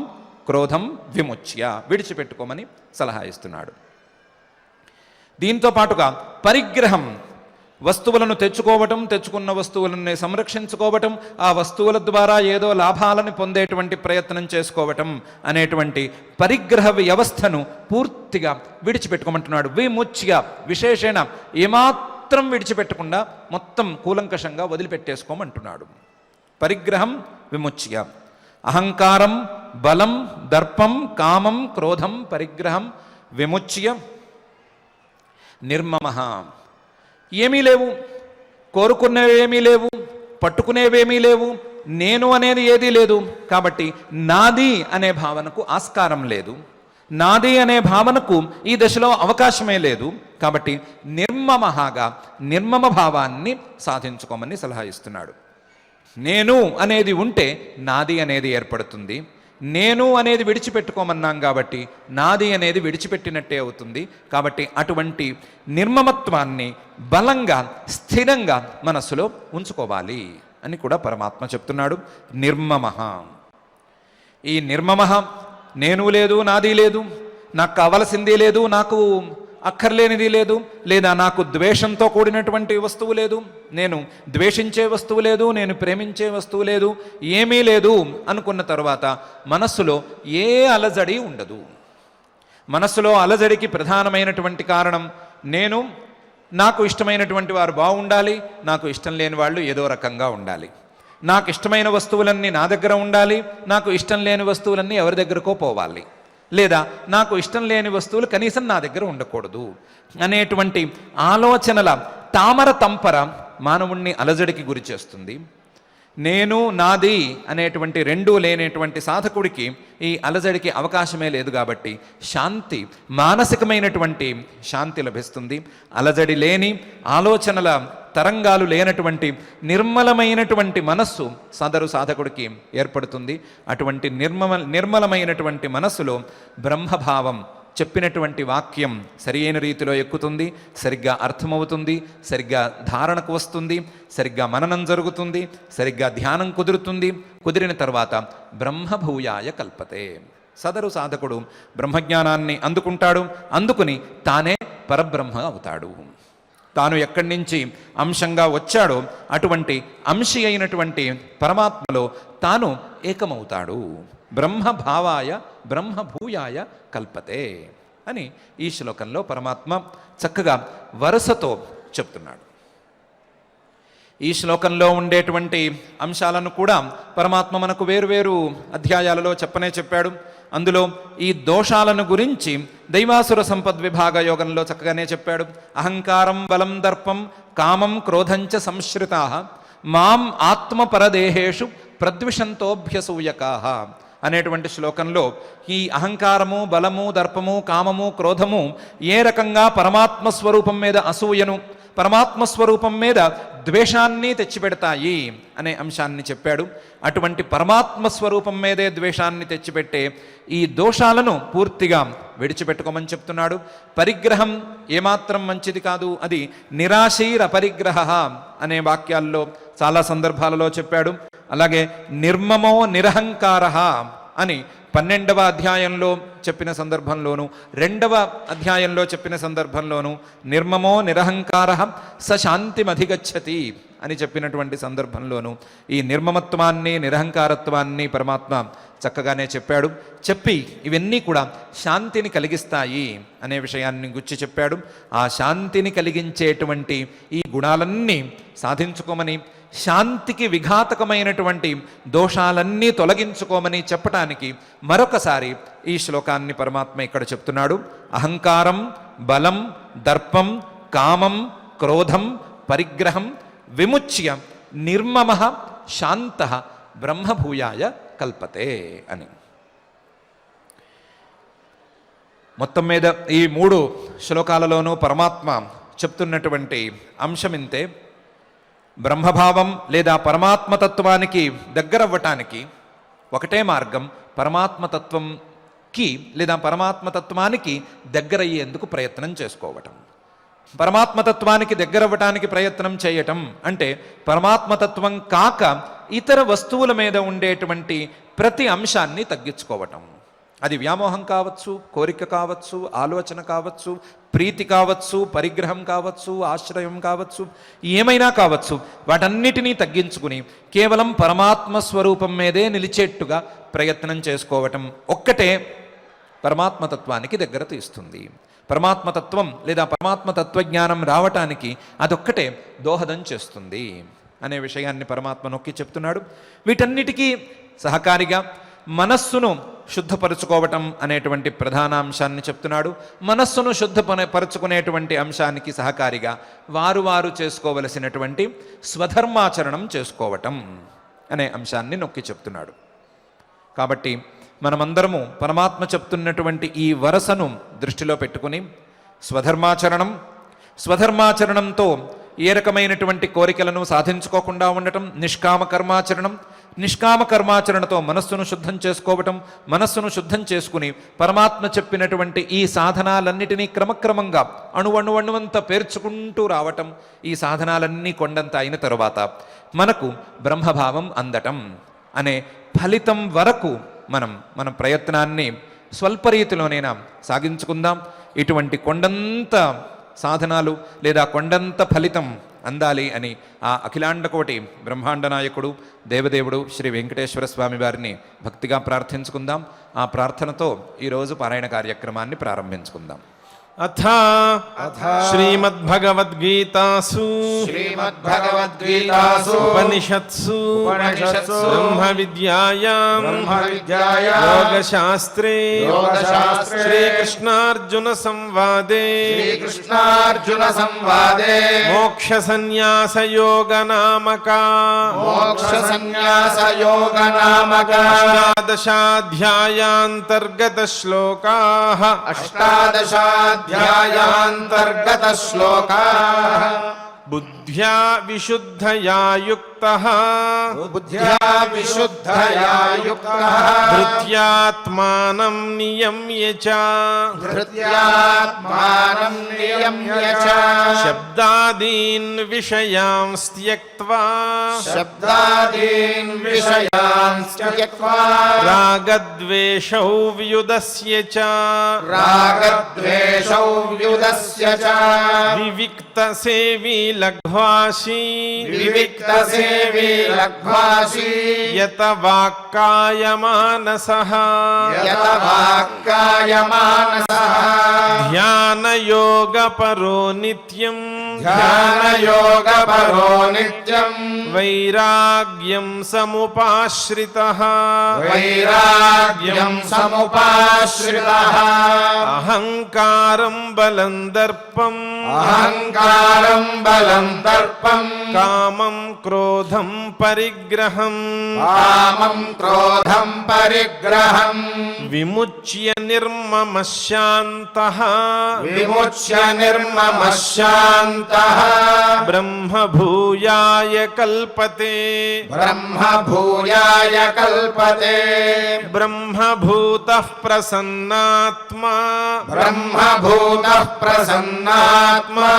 క్రోధం విముచ్య, విడిచిపెట్టుకోమని సలహా ఇస్తున్నాడు. దీంతో పాటుగా పరిగ్రహం, వస్తువులను తెచ్చుకోవటం, తెచ్చుకున్న వస్తువులను సంరక్షించుకోవటం, ఆ వస్తువుల ద్వారా ఏదో లాభాలను పొందేటువంటి ప్రయత్నం చేసుకోవటం అనేటువంటి పరిగ్రహ వ్యవస్థను పూర్తిగా విడిచిపెట్టుకోమంటున్నాడు. విముచ్య, విశేషణ ఏమాత్రం విడిచిపెట్టకుండా మొత్తం కూలంకషంగా వదిలిపెట్టేసుకోమంటున్నాడు. పరిగ్రహం విముచ్య. అహంకారం, బలం, దర్పం, కామం, క్రోధం, పరిగ్రహం విముచ్య. నిర్మమః, ఏమీ లేవు, కోరుకునేవేమీ లేవు, పట్టుకునేవేమీ లేవు, నేను అనేది ఏదీ లేదు. కాబట్టి నాది అనే భావనకు ఆస్కారం లేదు, నాది అనే భావనకు ఈ దశలో అవకాశమే లేదు. కాబట్టి నిర్మమహాగా నిర్మమ భావాన్ని సాధించుకోమని సలహా ఇస్తున్నాడు. నేను అనేది ఉంటే నాది అనేది ఏర్పడుతుంది. నేను అనేది విడిచిపెట్టుకోమన్నాం కాబట్టి నాది అనేది విడిచిపెట్టినట్టే అవుతుంది. కాబట్టి అటువంటి నిర్మమత్వాన్ని బలంగా స్థిరంగా మనస్సులో ఉంచుకోవాలి అని కూడా పరమాత్మ చెప్తున్నాడు. నిర్మమః, ఈ నిర్మమః నేను లేదు, నాది లేదు, నాకు కావలసింది లేదు, నాకు అక్కర్లేనిది లేదు, లేదా నాకు ద్వేషంతో కూడినటువంటి వస్తువు లేదు, నేను ద్వేషించే వస్తువు లేదు, నేను ప్రేమించే వస్తువు లేదు, ఏమీ లేదు అనుకున్న తర్వాత మనస్సులో ఏ అలజడి ఉండదు. మనస్సులో అలజడికి ప్రధానమైనటువంటి కారణం నేను, నాకు ఇష్టమైనటువంటి వారు బాగుండాలి, నాకు ఇష్టం లేని వాళ్ళు ఏదో రకంగా ఉండాలి, నాకు ఇష్టమైన వస్తువులన్నీ నా దగ్గర ఉండాలి, నాకు ఇష్టం లేని వస్తువులన్నీ ఎవరి దగ్గరకో పోవాలి, లేదా నాకు ఇష్టం లేని వస్తువులు కనీసం నా దగ్గర ఉండకూడదు అనేటువంటి ఆలోచనల తామర తంపర మానవుణ్ణి అలజడికి గురి చేస్తుంది. నేను, నాది అనేటువంటి రెండూ లేనటువంటి సాధకుడికి ఈ అలజడికి అవకాశమే లేదు. కాబట్టి శాంతి, మానసికమైనటువంటి శాంతి లభిస్తుంది. అలజడి లేని, ఆలోచనల తరంగాలు లేనటువంటి నిర్మలమైనటువంటి మనస్సు సదరు సాధకుడికి ఏర్పడుతుంది. అటువంటి నిర్మలమైనటువంటి మనస్సులో బ్రహ్మభావం, చెప్పినటువంటి వాక్యం సరి అయిన రీతిలో ఎక్కుతుంది, సరిగ్గా అర్థమవుతుంది, సరిగ్గా ధారణకు వస్తుంది, సరిగ్గా మననం జరుగుతుంది, సరిగ్గా ధ్యానం కుదురుతుంది. కుదిరిన తర్వాత బ్రహ్మభూయాయ కల్పతే, సదరు సాధకుడు బ్రహ్మజ్ఞానాన్ని అందుకుంటాడు. అందుకుని తానే పరబ్రహ్మ అవుతాడు. తాను ఎక్కడి నుంచి అంశంగా వచ్చాడో అటువంటి అంశి అయినటువంటి పరమాత్మలో తాను ఏకమవుతాడు. బ్రహ్మభావాయ బ్రహ్మభూయాయ కల్పతే అని ఈ శ్లోకంలో పరమాత్మ చక్కగా వరుసతో చెప్తున్నాడు. ఈ శ్లోకంలో ఉండేటువంటి అంశాలను కూడా పరమాత్మ మనకు వేరువేరు అధ్యాయాలలో చెప్పాడు. అందులో ఈ దోషాలను గురించి దైవాసుర సంపద్విభాగ యోగంలో చక్కగానే చెప్పాడు. అహంకారం, బలం, దర్పం, కామం, క్రోధంచ సంశ్రితాః మాం ఆత్మపరదేహేషు ప్రద్విషంతోభ్యసూయకాః అనేటువంటి శ్లోకంలో ఈ అహంకారము, బలము, దర్పము, కామము, క్రోధము ఏ రకంగా పరమాత్మ స్వరూపం మీద అసూయను, పరమాత్మ స్వరూపం మీద ద్వేషాన్ని తెచ్చిపెడతాయి అనే అంశాన్ని చెప్పాడు. అటువంటి పరమాత్మ స్వరూపం మీదే ద్వేషాన్ని తెచ్చిపెట్టే ఈ దోషాలను పూర్తిగా విడిచిపెట్టుకోమని చెప్తున్నాడు. పరిగ్రహం ఏమాత్రం మంచిది కాదు, అది నిరాశీరపరిగ్రహ అనే వాక్యాల్లో చాలా సందర్భాలలో చెప్పాడు. అలాగే నిర్మమో నిరహంకార అని 12వ అధ్యాయంలో చెప్పిన సందర్భంలోను, 2వ అధ్యాయంలో చెప్పిన సందర్భంలోను నిర్మమో నిరహంకార స శాంతిమధిగచ్చతి అని చెప్పినటువంటి సందర్భంలోను ఈ నిర్మమత్వాన్ని నిరహంకారత్వాన్ని పరమాత్మ చక్కగానే చెప్పాడు. చెప్పి ఇవన్నీ కూడా శాంతిని కలిగిస్తాయి అనే విషయాన్ని గుర్చి చెప్పాడు. ఆ శాంతిని కలిగించేటువంటి ఈ గుణాలన్నీ సాధించుకోమని, శాంతికి విఘాతకమైనటువంటి దోషాలన్నీ తొలగించుకోమని చెప్పటానికి మరొకసారి ఈ శ్లోకాన్ని పరమాత్మ ఇక్కడ చెప్తున్నాడు. అహంకారం, బలం, దర్పం, కామం, క్రోధం, పరిగ్రహం విముచ్య నిర్మమ శాంత బ్రహ్మభూయాయ కల్పతే అని. మొత్తం మీద ఈ 3 శ్లోకాలలోనూ పరమాత్మ చెప్తున్నటువంటి అంశమింతే. బ్రహ్మభావం లేదా పరమాత్మతత్వానికి దగ్గరవ్వటానికి ఒకటే మార్గం, పరమాత్మతత్వంకి లేదా పరమాత్మతత్వానికి దగ్గరయ్యేందుకు ప్రయత్నం చేసుకోవటం. పరమాత్మతత్వానికి దగ్గరవ్వటానికి ప్రయత్నం చేయటం అంటే పరమాత్మతత్వం కాక ఇతర వస్తువుల మీద ఉండేటువంటి ప్రతి అంశాన్ని తగ్గించుకోవటం. అది వ్యామోహం కావచ్చు, కోరిక కావచ్చు, ఆలోచన కావచ్చు, ప్రీతి కావచ్చు, పరిగ్రహం కావచ్చు, ఆశ్రయం కావచ్చు, ఏమైనా కావచ్చు, వాటన్నిటినీ తగ్గించుకుని కేవలం పరమాత్మ స్వరూపం మీదే నిలిచేట్టుగా ప్రయత్నం చేసుకోవటం ఒక్కటే పరమాత్మతత్వానికి దగ్గర తీస్తుంది. పరమాత్మతత్వం లేదా పరమాత్మతత్వజ్ఞానం రావటానికి అదొక్కటే దోహదం చేస్తుంది అనే విషయాన్ని పరమాత్మ నొక్కి చెప్తున్నాడు. వీటన్నిటికీ సహకారిగా మనస్సును శుద్ధపరుచుకోవటం అనేటువంటి ప్రధాన అంశాన్ని చెప్తున్నాడు. మనస్సును శుద్ధపరుచుకునేటువంటి అంశానికి సహకారిగా వారు చేసుకోవలసినటువంటి స్వధర్మాచరణం చేసుకోవటం అనే అంశాన్ని నొక్కి చెప్తున్నాడు. కాబట్టి మనమందరము పరమాత్మ చెప్తున్నటువంటి ఈ వరసను దృష్టిలో పెట్టుకుని స్వధర్మాచరణంతో ఏ రకమైనటువంటి కోరికలను సాధించుకోకుండా ఉండటం నిష్కామ కర్మాచరణం, నిష్కామ కర్మాచరణతో మనస్సును శుద్ధం చేసుకోవటం, మనస్సును శుద్ధం చేసుకుని పరమాత్మ చెప్పినటువంటి ఈ సాధనాలన్నిటినీ క్రమక్రమంగా అణువణువంతా పేర్చుకుంటూ రావటం, ఈ సాధనాలన్నీ కొండంత అయిన తరువాత మనకు బ్రహ్మభావం అందటం అనే ఫలితం వరకు మన ప్రయత్నాన్ని స్వల్పరీతిలోనైనా సాగించుకుందాం. ఇటువంటి కొండంత సాధనాలు లేదా కొండంత ఫలితం అందాలి అని ఆ అఖిలాండకోటి బ్రహ్మాండ నాయకుడు దేవదేవుడు శ్రీ వెంకటేశ్వర స్వామి వారిని భక్తిగా ప్రార్థించుకుందాం. ఆ ప్రార్థనతో ఈరోజు పారాయణ కార్యక్రమాన్ని ప్రారంభించుకుందాం. అథ శ్రీమద్భగవద్గీతాసు ఉపనిషత్సు బ్రహ్మ విద్యాయాం యోగశాస్త్రే శ్రీకృష్ణార్జున సంవాదే మోక్ష సన్యాస యోగ నామక అష్టాదశాధ్యాయాంతర్గత శ్లోకాః అష్టాదశాధ్యాయాంతర్గత శ్లోకాః బుద్ధ్యా విశుద్ధయా యుక్తః ధృత్యాత్మానం నియమ్య చ శబ్దాదీన్ విషయాంస్ త్యక్త్వా రాగద్వేషౌ వ్యుదస్య చ వివిక్త సేవీ లఘ్వాసి యత వాక్కాయమానసః ధ్యానయోగపరో నిత్యం వైరాగ్యం సముపాశ్రితః అహంకారం బలం దర్పం కామం క్రోధం క్రోధం పరిగ్రహం కామం క్రోధం పరిగ్రహం విముచ్య నిర్మమః శాంతః విముచ్య నిర్మమః శాంతః బ్రహ్మభూయాయ కల్పతే బ్రహ్మభూయాయ కల్పతే బ్రహ్మభూతః ప్రసన్నాత్మా బ్రహ్మభూతః ప్రసన్నాత్మా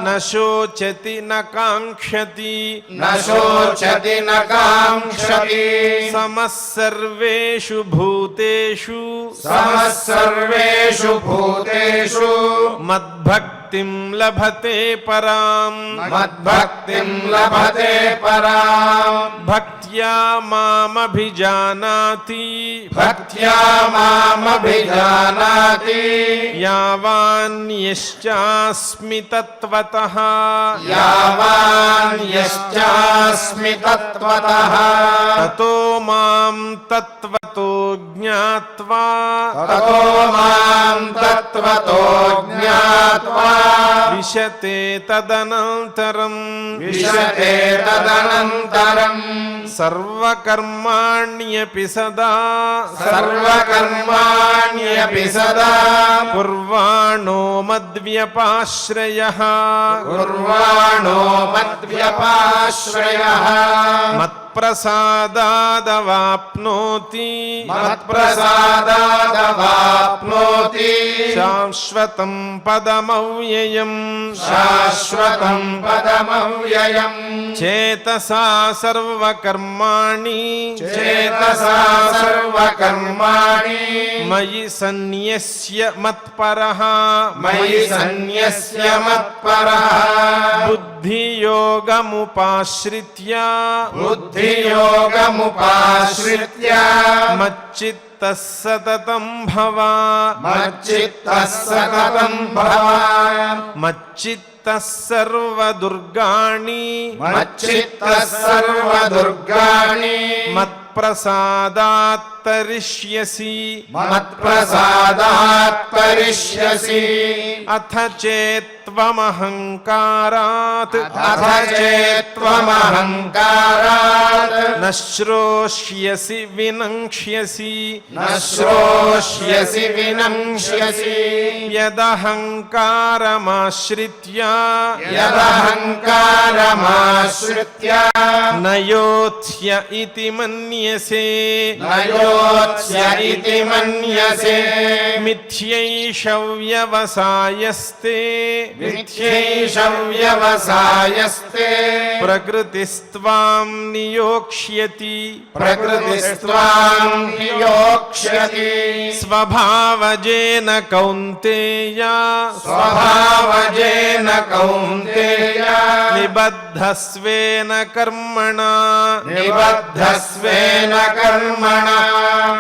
న శోచతి న కాంక్షతి న శోచతి న కాంక్షతి సమః సర్వేషు భూతేషు సమః సర్వేషు భూతేషు మద్భక్తిం లభతే పరాం మద్భక్తిం లభతే పరాం భక్త్యా మామభిజానాతి భక్త్యా మామభిజానాతి యావాన్యశ్చాస్మి తత్వతః యావాన్యశ్చాస్మి తత్వతః తతో మాం తత్వతో జ్ఞాత్వా తతో మాం తత్వతో జ్ఞాత్వా విశతే తదనంతరం విశతే తదనంతరం సర్వకర్మాణ్యపి సదా సర్వకర్మాణ్యపి సదా కుర్వాణో మద్వ్యపాశ్రయః కుర్వాణో మద్వ్యపాశ్రయః మత్ప్రసాదాదవాప్నోతి మత్ప్రసాదాదవాప్నోతి శాశ్వతం పదమవ్యయం శాశ్వతం పదమవ్యయం చేతసా సర్వకర్మాణి చేతసా సర్వకర్మాణి మయి సన్యస్య మత్పరః మయి సన్యస్య మత్పరః బుద్ధియోగముపాశ్రిత్య బుద్ధియోగముపాశ్రిత్య మచ్చిత్తః సతతం భవ మచ్చిత్తః సతతం భవ మచ్చిత్తః సర్వదుర్గాణి మచ్చిత్తః సర్వదుర్గాణి మత్ప్రసాదాత్ తరిష్యసి మత్ప్రసాదాత్ పరిష్యసి అథ చేత్వమహంకారాత్ అథ చేత్వమహంకారాత్ న శ్రోష్యసి వినంక్ష్యసి న శ్రోష్యసి వినంక్ష్యసి యదహంకారమాశ్రిత్య యదహంకారమాశ్రిత్య నయోత్స్య ఇతి మన్యసే నయోత్స్య ఇతి మన్యసే మిథ్యైష వ్యవసాయస్తే మిథ్యైష వ్యవసాయస్తే ప్రకృతిస్త్వాం నియోక్ష్యతి ప్రకృతిస్త్వాం నియోక్ష్యతి స్వభావజేన కౌంతేయ స్వభావజేన కౌంతేయ నిబద్ధస్వేన కర్మణా నిబద్ధస్వేన కర్మణా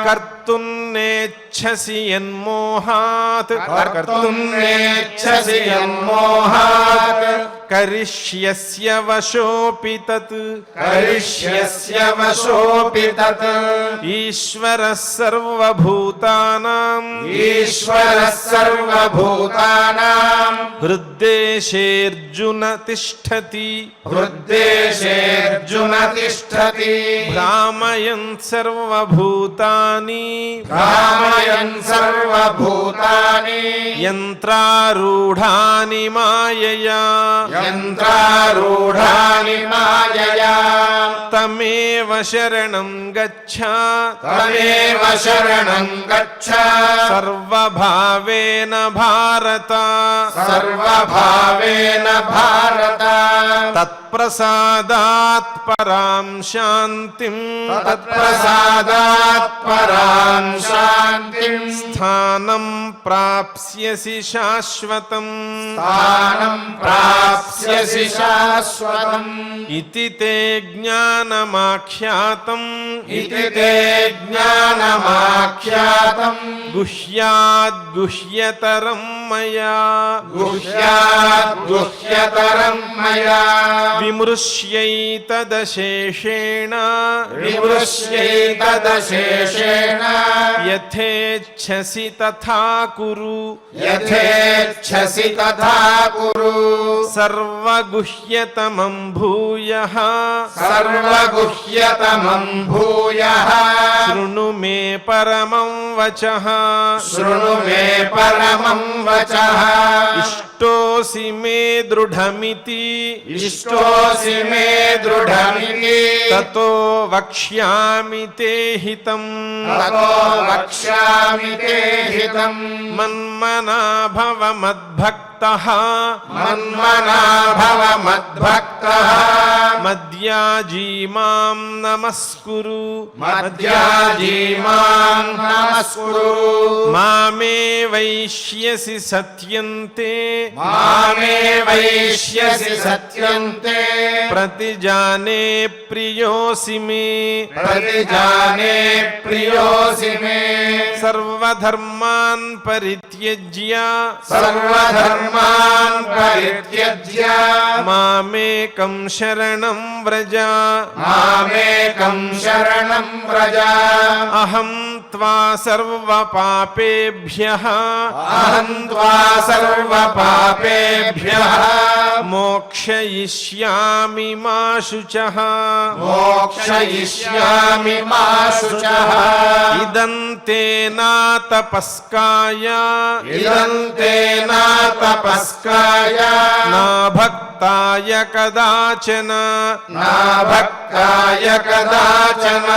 కర్తున్నేచ్ఛసి యన్మోహాత్ కర్తుం నేచ్ఛసి యన్మోహాత్ కరిష్యస్య వశోపి తత్ కరిష్యస్య వశోపి తత్ ఈశ్వరః సర్వభూతానాం ఈశ్వరः సర్వభూతానాం హృద్దేశేర్జున తిష్ఠతి హృద్దేశేర్జున తిష్ఠతి భ్రామయన్ సర్వభూతాని భ్రామయన్ సర్వభూతాని యంత్రారూఢాని మాయయా యంత్రారూఢాని మాయయా తమేవ శరణం గచ్చ తమేవ శరణం గచ్చ సర్వభావేన భారత సర్వభావేన భారత తత్ప్రసాదాత్ పరాం శాంతిం తత్ప్రసాదాత్ పరాం శాంతిం స్థానం ప్రాప్స్యసి శాశ్వతం స్థానం ప్రాప్స్యసి శాశ్వతం ఇతి తే జ్ఞానమాఖ్యాతం ఇతి తే జ్ఞానమాఖ్యాతం గుహ్యాద్ గుహ్యతరం मया गुह्यात् गुह्यतरं मया विमृश्यैतदशेषेण विमृश्यैतदशेषेण यथेच्छसि तथा कुरु यथेच्छसि तथा कुरु सर्वगुह्यतमं भूयः सर्वगुह्यतमं भूयः शृणु मे परमं वचः शृणु मे परमं वचः इष्टोऽसि मे दृढमिति इष्टोऽसि मे दृढमिति ततो वक्ष्यामि ते हितम् ततो वक्ष्यामि ते हितम् मन्मना भव मद्भक्तः मन्मना भव मद्भक्तः मद्याजी मां नमस्कुरु मद्याजी मां नमस्कुरु मामे वैष्यसि सत्यन्ते मामे वैष्यसि सत्यन्ते प्रतिजाने प्रियोऽसि मे प्रतिजाने प्रियोऽसि मे सर्वधर्मान् परित्यज्य सर्वधर्मान् परित्यज्य मामेकं शरणं व्रज मामेकं शरणं व्रज अहं त्वा सर्वपापेभ्यः अहं त्वा सर्वपापेभ्यः मोक्षयिष्यामि मा शुचः मोक्षयिष्यामि मा शुचः इदं ते नातपस्काय इदं ते नातपस्काय न भक्ताय कदाचन न भक्ताय कदाचन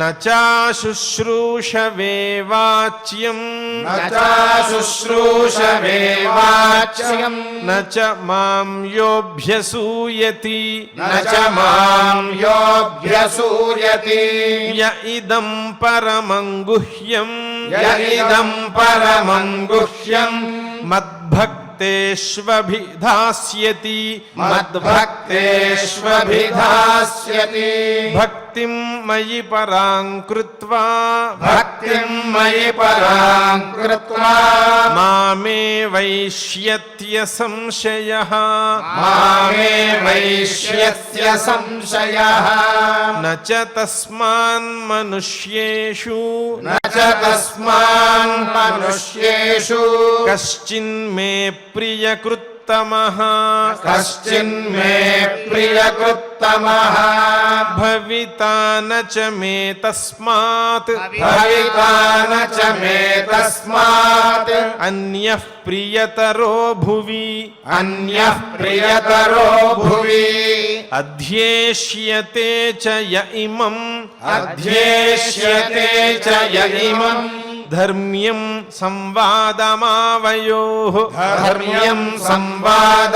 न चाशुश्रूषवे वाच्यम् न चाशुश्रूषवे वाच्यम् न च मां योऽभ्यसूयति न च मां योऽभ्यसूयति य इदं परमं गुह्यम् य इदं परमं गुह्यम् मद्भक्तेष्वभिधास्यति मद्भक्तेष्वभिधास्यति भक्तिं मयि परां कृत्वा भक्तिं मयि परां कृत्वा मामे वैष्यत्य संशयः मामे वैष्यस्य संशयः न च तस्मान् मनुष्येषु न च तस्मान् मनुष्येषु कश्चिन्मे प्रियकृत्तमः कश्चिन्मे प्रियकृत्तमः भविता न च मे तस्मात् भविता न च मे तस्मात् अन्यः प्रियतरो भुवि अन्यः प्रियतरो भुवि अध्येष्यते च य इमम् अध्येष्यते च य इमम् धर्म्यं संवादमावयोः धर्म्यं संवादमावयोः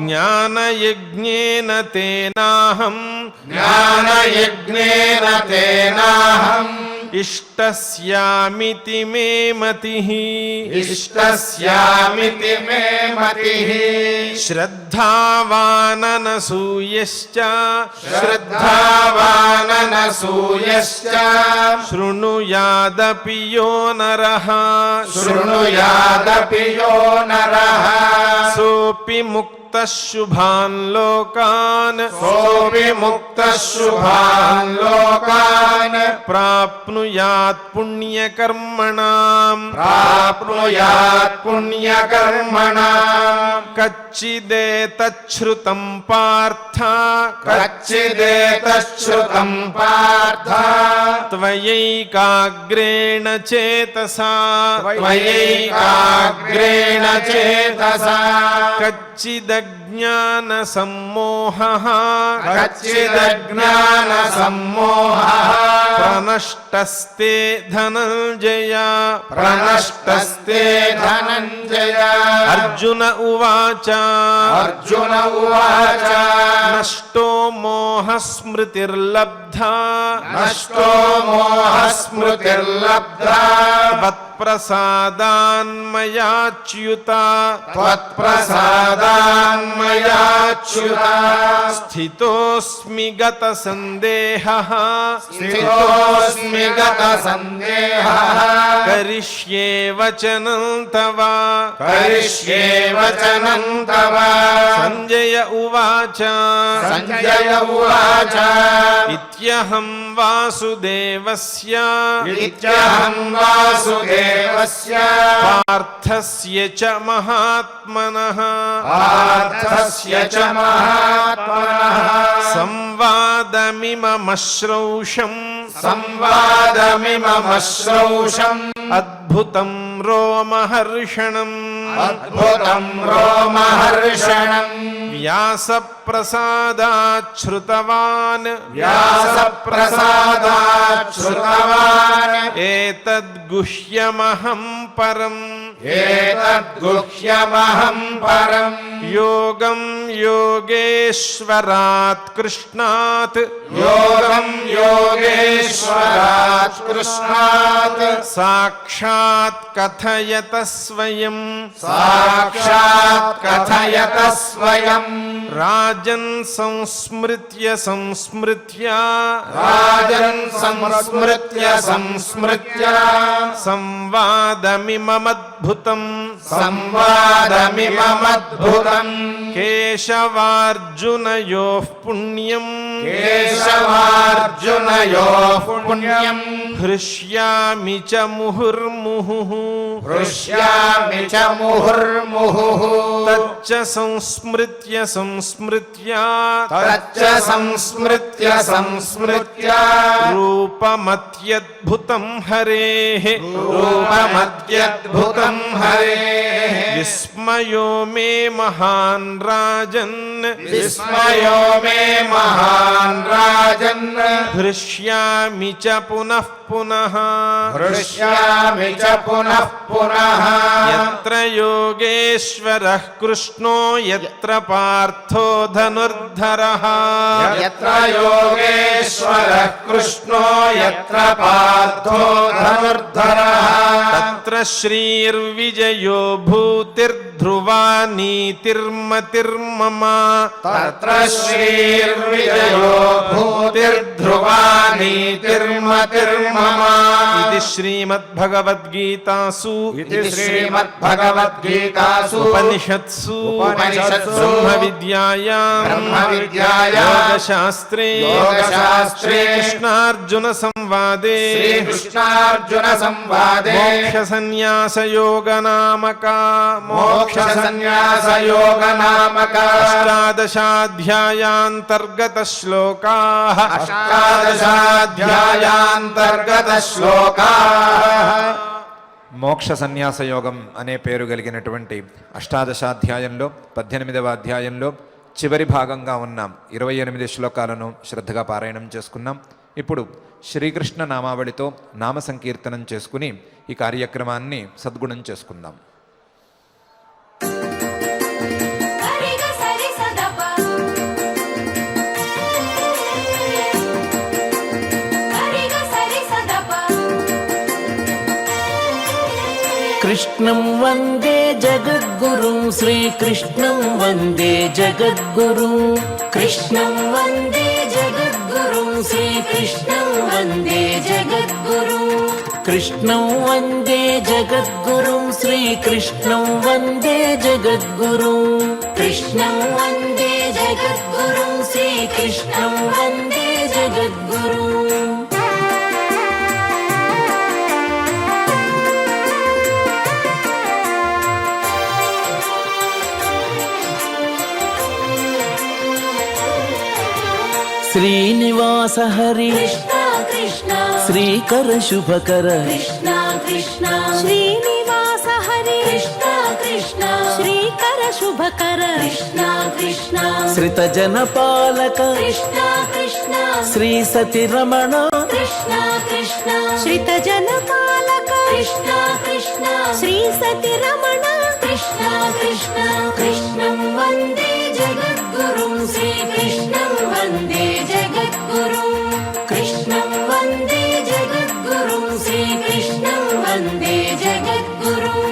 ज्ञानयज्ञेन तेनाहम् ज्ञानयज्ञेन तेनाहम् इष्टस्यामिति मे मतिः इष्टस्यामिति मे मतिः श्रद्धावाननसूयश्च श्रद्धावाननसूयश्च शृणुयादपि यो नरः शृणुयादपि यो नरः सोऽपि मुक्तः शुभान् लोकान् सोऽपि मुक्तः शुभान् लोकान् प्राप्नुयात् पुण्यकर्मणाम् प्राप्नुयात् पुण्यकर्मणाम् कच्चिदेतच्छ्रुतं पार्थ कच्चिदेतच्छ्रुतं पार्थ त्वयैकाग्रेण चेतसा त्वयैकाग्रेण चेतसा कच्चिदज्ञानसम्मोहः कच्चिदज्ञानसम्मोहः प्रनष्टस्ते धनञ्जय प्रनष्टस्ते धनञ्जय अर्जुन उवाच अर्जुन उवाच नष्टो మోహస్మృతిర్లబ్ధా నష్టో మోహస్మృతిర్లబ్ధా త్వత్ప్రసాదాన్మయాచ్యుత త్వత్ప్రసాదాన్మయాచ్యుత స్థితోస్మి గత సందేహః స్థితోస్మి గత సందేహః కరిష్యే వచనం తవ కరిష్యే వచనం తవ సంజయ ఉవాచ సంజయ ఉవాచ ఇత్యహం వాసుదేవస్య ఇత్యహం వాసుదేవస్య పార్థస్య చ మహాత్మనః పార్థస్య చ మహాత్మనః సంవాదమిమమశ్రౌషం సంవాదమిమమశ్రౌషం అద్భుతం రోమహర్షణం అద్భుతం రోమహర్షణం వ్యాసప్రసాదాచ్ఛ్రుతవాన్ వ్యాసప్రసాదాత్ శ్రుతవాన్ ఏతద్గుహ్యమహం పరం ఏతద్గుహ్యమహం పరం యోగం యోగేశ్వరాత్ కృష్ణాత్ యోగం యోగేశ్వరాత్ కృష్ణాత్ సాక్షాత్ కథయత స్వయం సాక్షాత్ కథయత స్వయం రాజన్ సంస్మృత్య సంస్మృత్య రాజన్ సంస్మృత్య సంస్మృత్య సంవాదమిమమద్భుతం సంవాదమిమమద్భుతం కేశవార్జునయోః పుణ్యం కేశవార్జునయోః పుణ్యం హృష్యామి చ ముహుర్ముహుః హృష్యామి చ ముహుర్ముహుః తచ్చ సంస్మృత్య సంస్మృత్య తచ్చ సంస్మృత్య సంస్మృత్య రూపమత్యద్భుతం హరేః రూపమత్యద్భుతం హరేః విస్మయో మే మహాన్ రాజన్ విస్మయో మే మహాన్ రాజన్ హృష్యామి చ పునః పునః హృష్యామి చ పునః పునః యత్ర యోగేశ్వరః కృష్ణో యత్ర పార్థో ధనుర్ధరః యత్ర యోగేశ్వరః కృష్ణో యత్ర పార్థో ధనుర్ధరః తత్ర శ్రీర్విజయో భూతిర్ధ్రువా నీతిర్మతిర్మమ తత్ర శ్రీర్విజయో భూతిర్ధ్రువా నీతిర్మతిర్మమ ఇది శ్రీమద్భగవద్గీతాసు ఇది శ్రీమద్భగవద్గీతాసు ఉపనిషత్సు ఉపనిషత్సు బ్రహ్మ విద్యాయాం బ్రహ్మవిద్యాయాం యోగశాస్త్రే యోగశాస్త్రే కృష్ణార్జున సంవాదే శ్రీకృష్ణార్జున సంవాదే మోక్ష సన్యాస యోగ నామక మోక్ష సన్యాస యోగ నామక అష్టాదశాధ్యాయాంతర్గత శ్లోకాః అష్టాదశాధ్యాయాంతర్గత శ్లోకాః మోక్ష సన్యాస యోగం అనే పేరు కలిగినటువంటి అష్టాదశాధ్యాయంలో 18వ అధ్యాయంలో చివరి భాగంగా ఉన్న 28 శ్లోకాలను శ్రద్ధగా పారాయణం చేసుకున్నాం. ఇప్పుడు శ్రీకృష్ణ నామావళితో నామ సంకీర్తనం చేసుకుని ఈ కార్యక్రమాన్ని సద్గుణం చేసుకుందాం. कृष्णं वन्दे जगद्गुरुं श्रीकृष्णं वन्दे जगद्गुरुं कृष्णं वन्दे जगद्गुरुं श्रीकृष्णं वन्दे जगद्गुरुं कृष्णं वन्दे जगद्गुरुं श्रीकृष्णं वन्दे जगद्गुरुं कृष्णं वन्दे जगद्गुरुं श्रीकृष्णं वन्दे जगद्गुरुं श्रीनिवास हरि कृष्णा कृष्णा श्रीकर शुभकर कृष्णा कृष्णा श्रीनिवास हरे कृष्णा कृष्णा श्रीकर शुभकर कृष्णा कृष्णा श्रितजन पालक कृष्णा कृष्णा श्री सति रमण कृष्णा कृष्णा श्रितजन पालक कृष्णा कृष्णा श्री सति रमण कृष्णा कृष्णा कृष्णं वन्दे जगद्गुरुं श्रीकृष्णं वन्दे जगद्गुरुं कृष्णं वन्दे जगद्गुरुं श्रीकृष्णं वन्दे जगद्गुरुं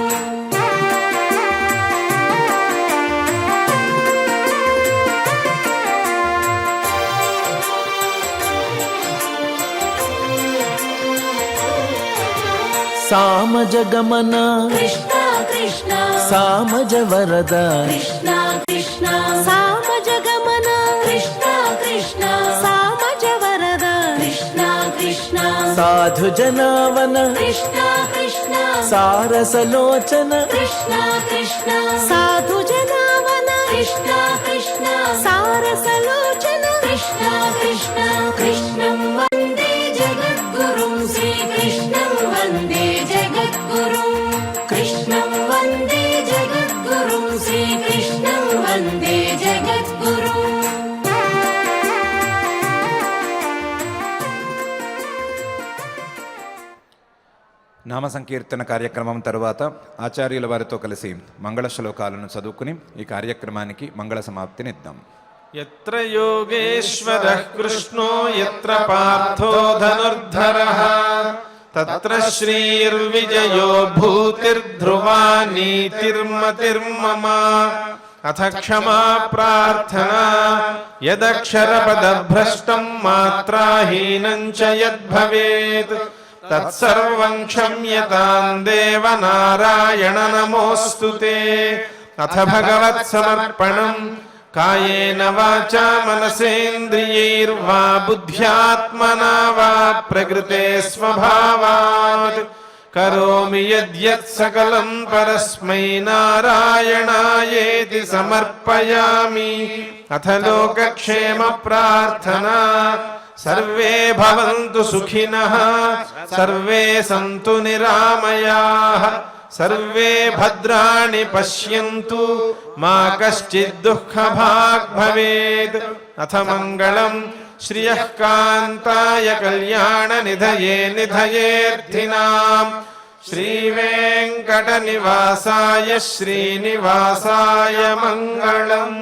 సామజగమన कृष्ण कृष्ण సామజ వరద कृष्ण कृष्ण सामजगमन कृष्ण कृष्ण सामज वरद कृष्ण कृष्ण సాధు జనావన कृष्ण कृष्ण సారసలోచన कृष्ण कृष्ण साधु जनावन कृष्ण कृष्ण सारसलोचन कृष्ण कृष्ण कृष्णं वन्दे जगद्गुरुं श्रीकृष्णं वन्दे जगद्गुरुं कृष्णं वन्दे जगद्गुरुं श्रीकृष्णं वन्दे जगद्गुरुं నామ సంకీర్తన కార్యక్రమం తరువాత ఆచార్యుల వారితో కలిసి మంగళ శ్లోకాలను చదువుకుని ఈ కార్యక్రమానికి మంగళ సమాప్తినిద్దాం. यत्र योगेश्वरः कृष्णो यत्र पार्थो धनुर्धरः तत्र श्रीर्विजयो भूतिर्ध्रुवा नीतिर्मतिर्मम अथ क्षमा प्रार्थना यदक्षरपदभ्रष्टं मात्राहीनं च यद्भवेत् तत्सर्वं क्षम्यतां देव नारायण नमोऽस्तु ते. अथ भगवत्समर्पणम् कायेन वाचा मनसेन्द्रियैर्वा बुद्ध्यात्मना वा प्रकृते स्वभावात् करोमि यद्यत् सकलं परस्मै नारायणायेति समर्पयामि. अथ लोकक्षेम प्रार्थना सर्वे भवन्तु सुखिनः सर्वे सन्तु निरामयाः सर्वे भद्राणि पश्यन्तु मा कश्चित् दुःखभाग् भवेत्. अथ मङ्गलं श्रियः कान्ताय कल्याणनिधये निधयेऽर्थिनाम् श्रीवेङ्कटनिवासाय श्रीनिवासाय मङ्गलम्.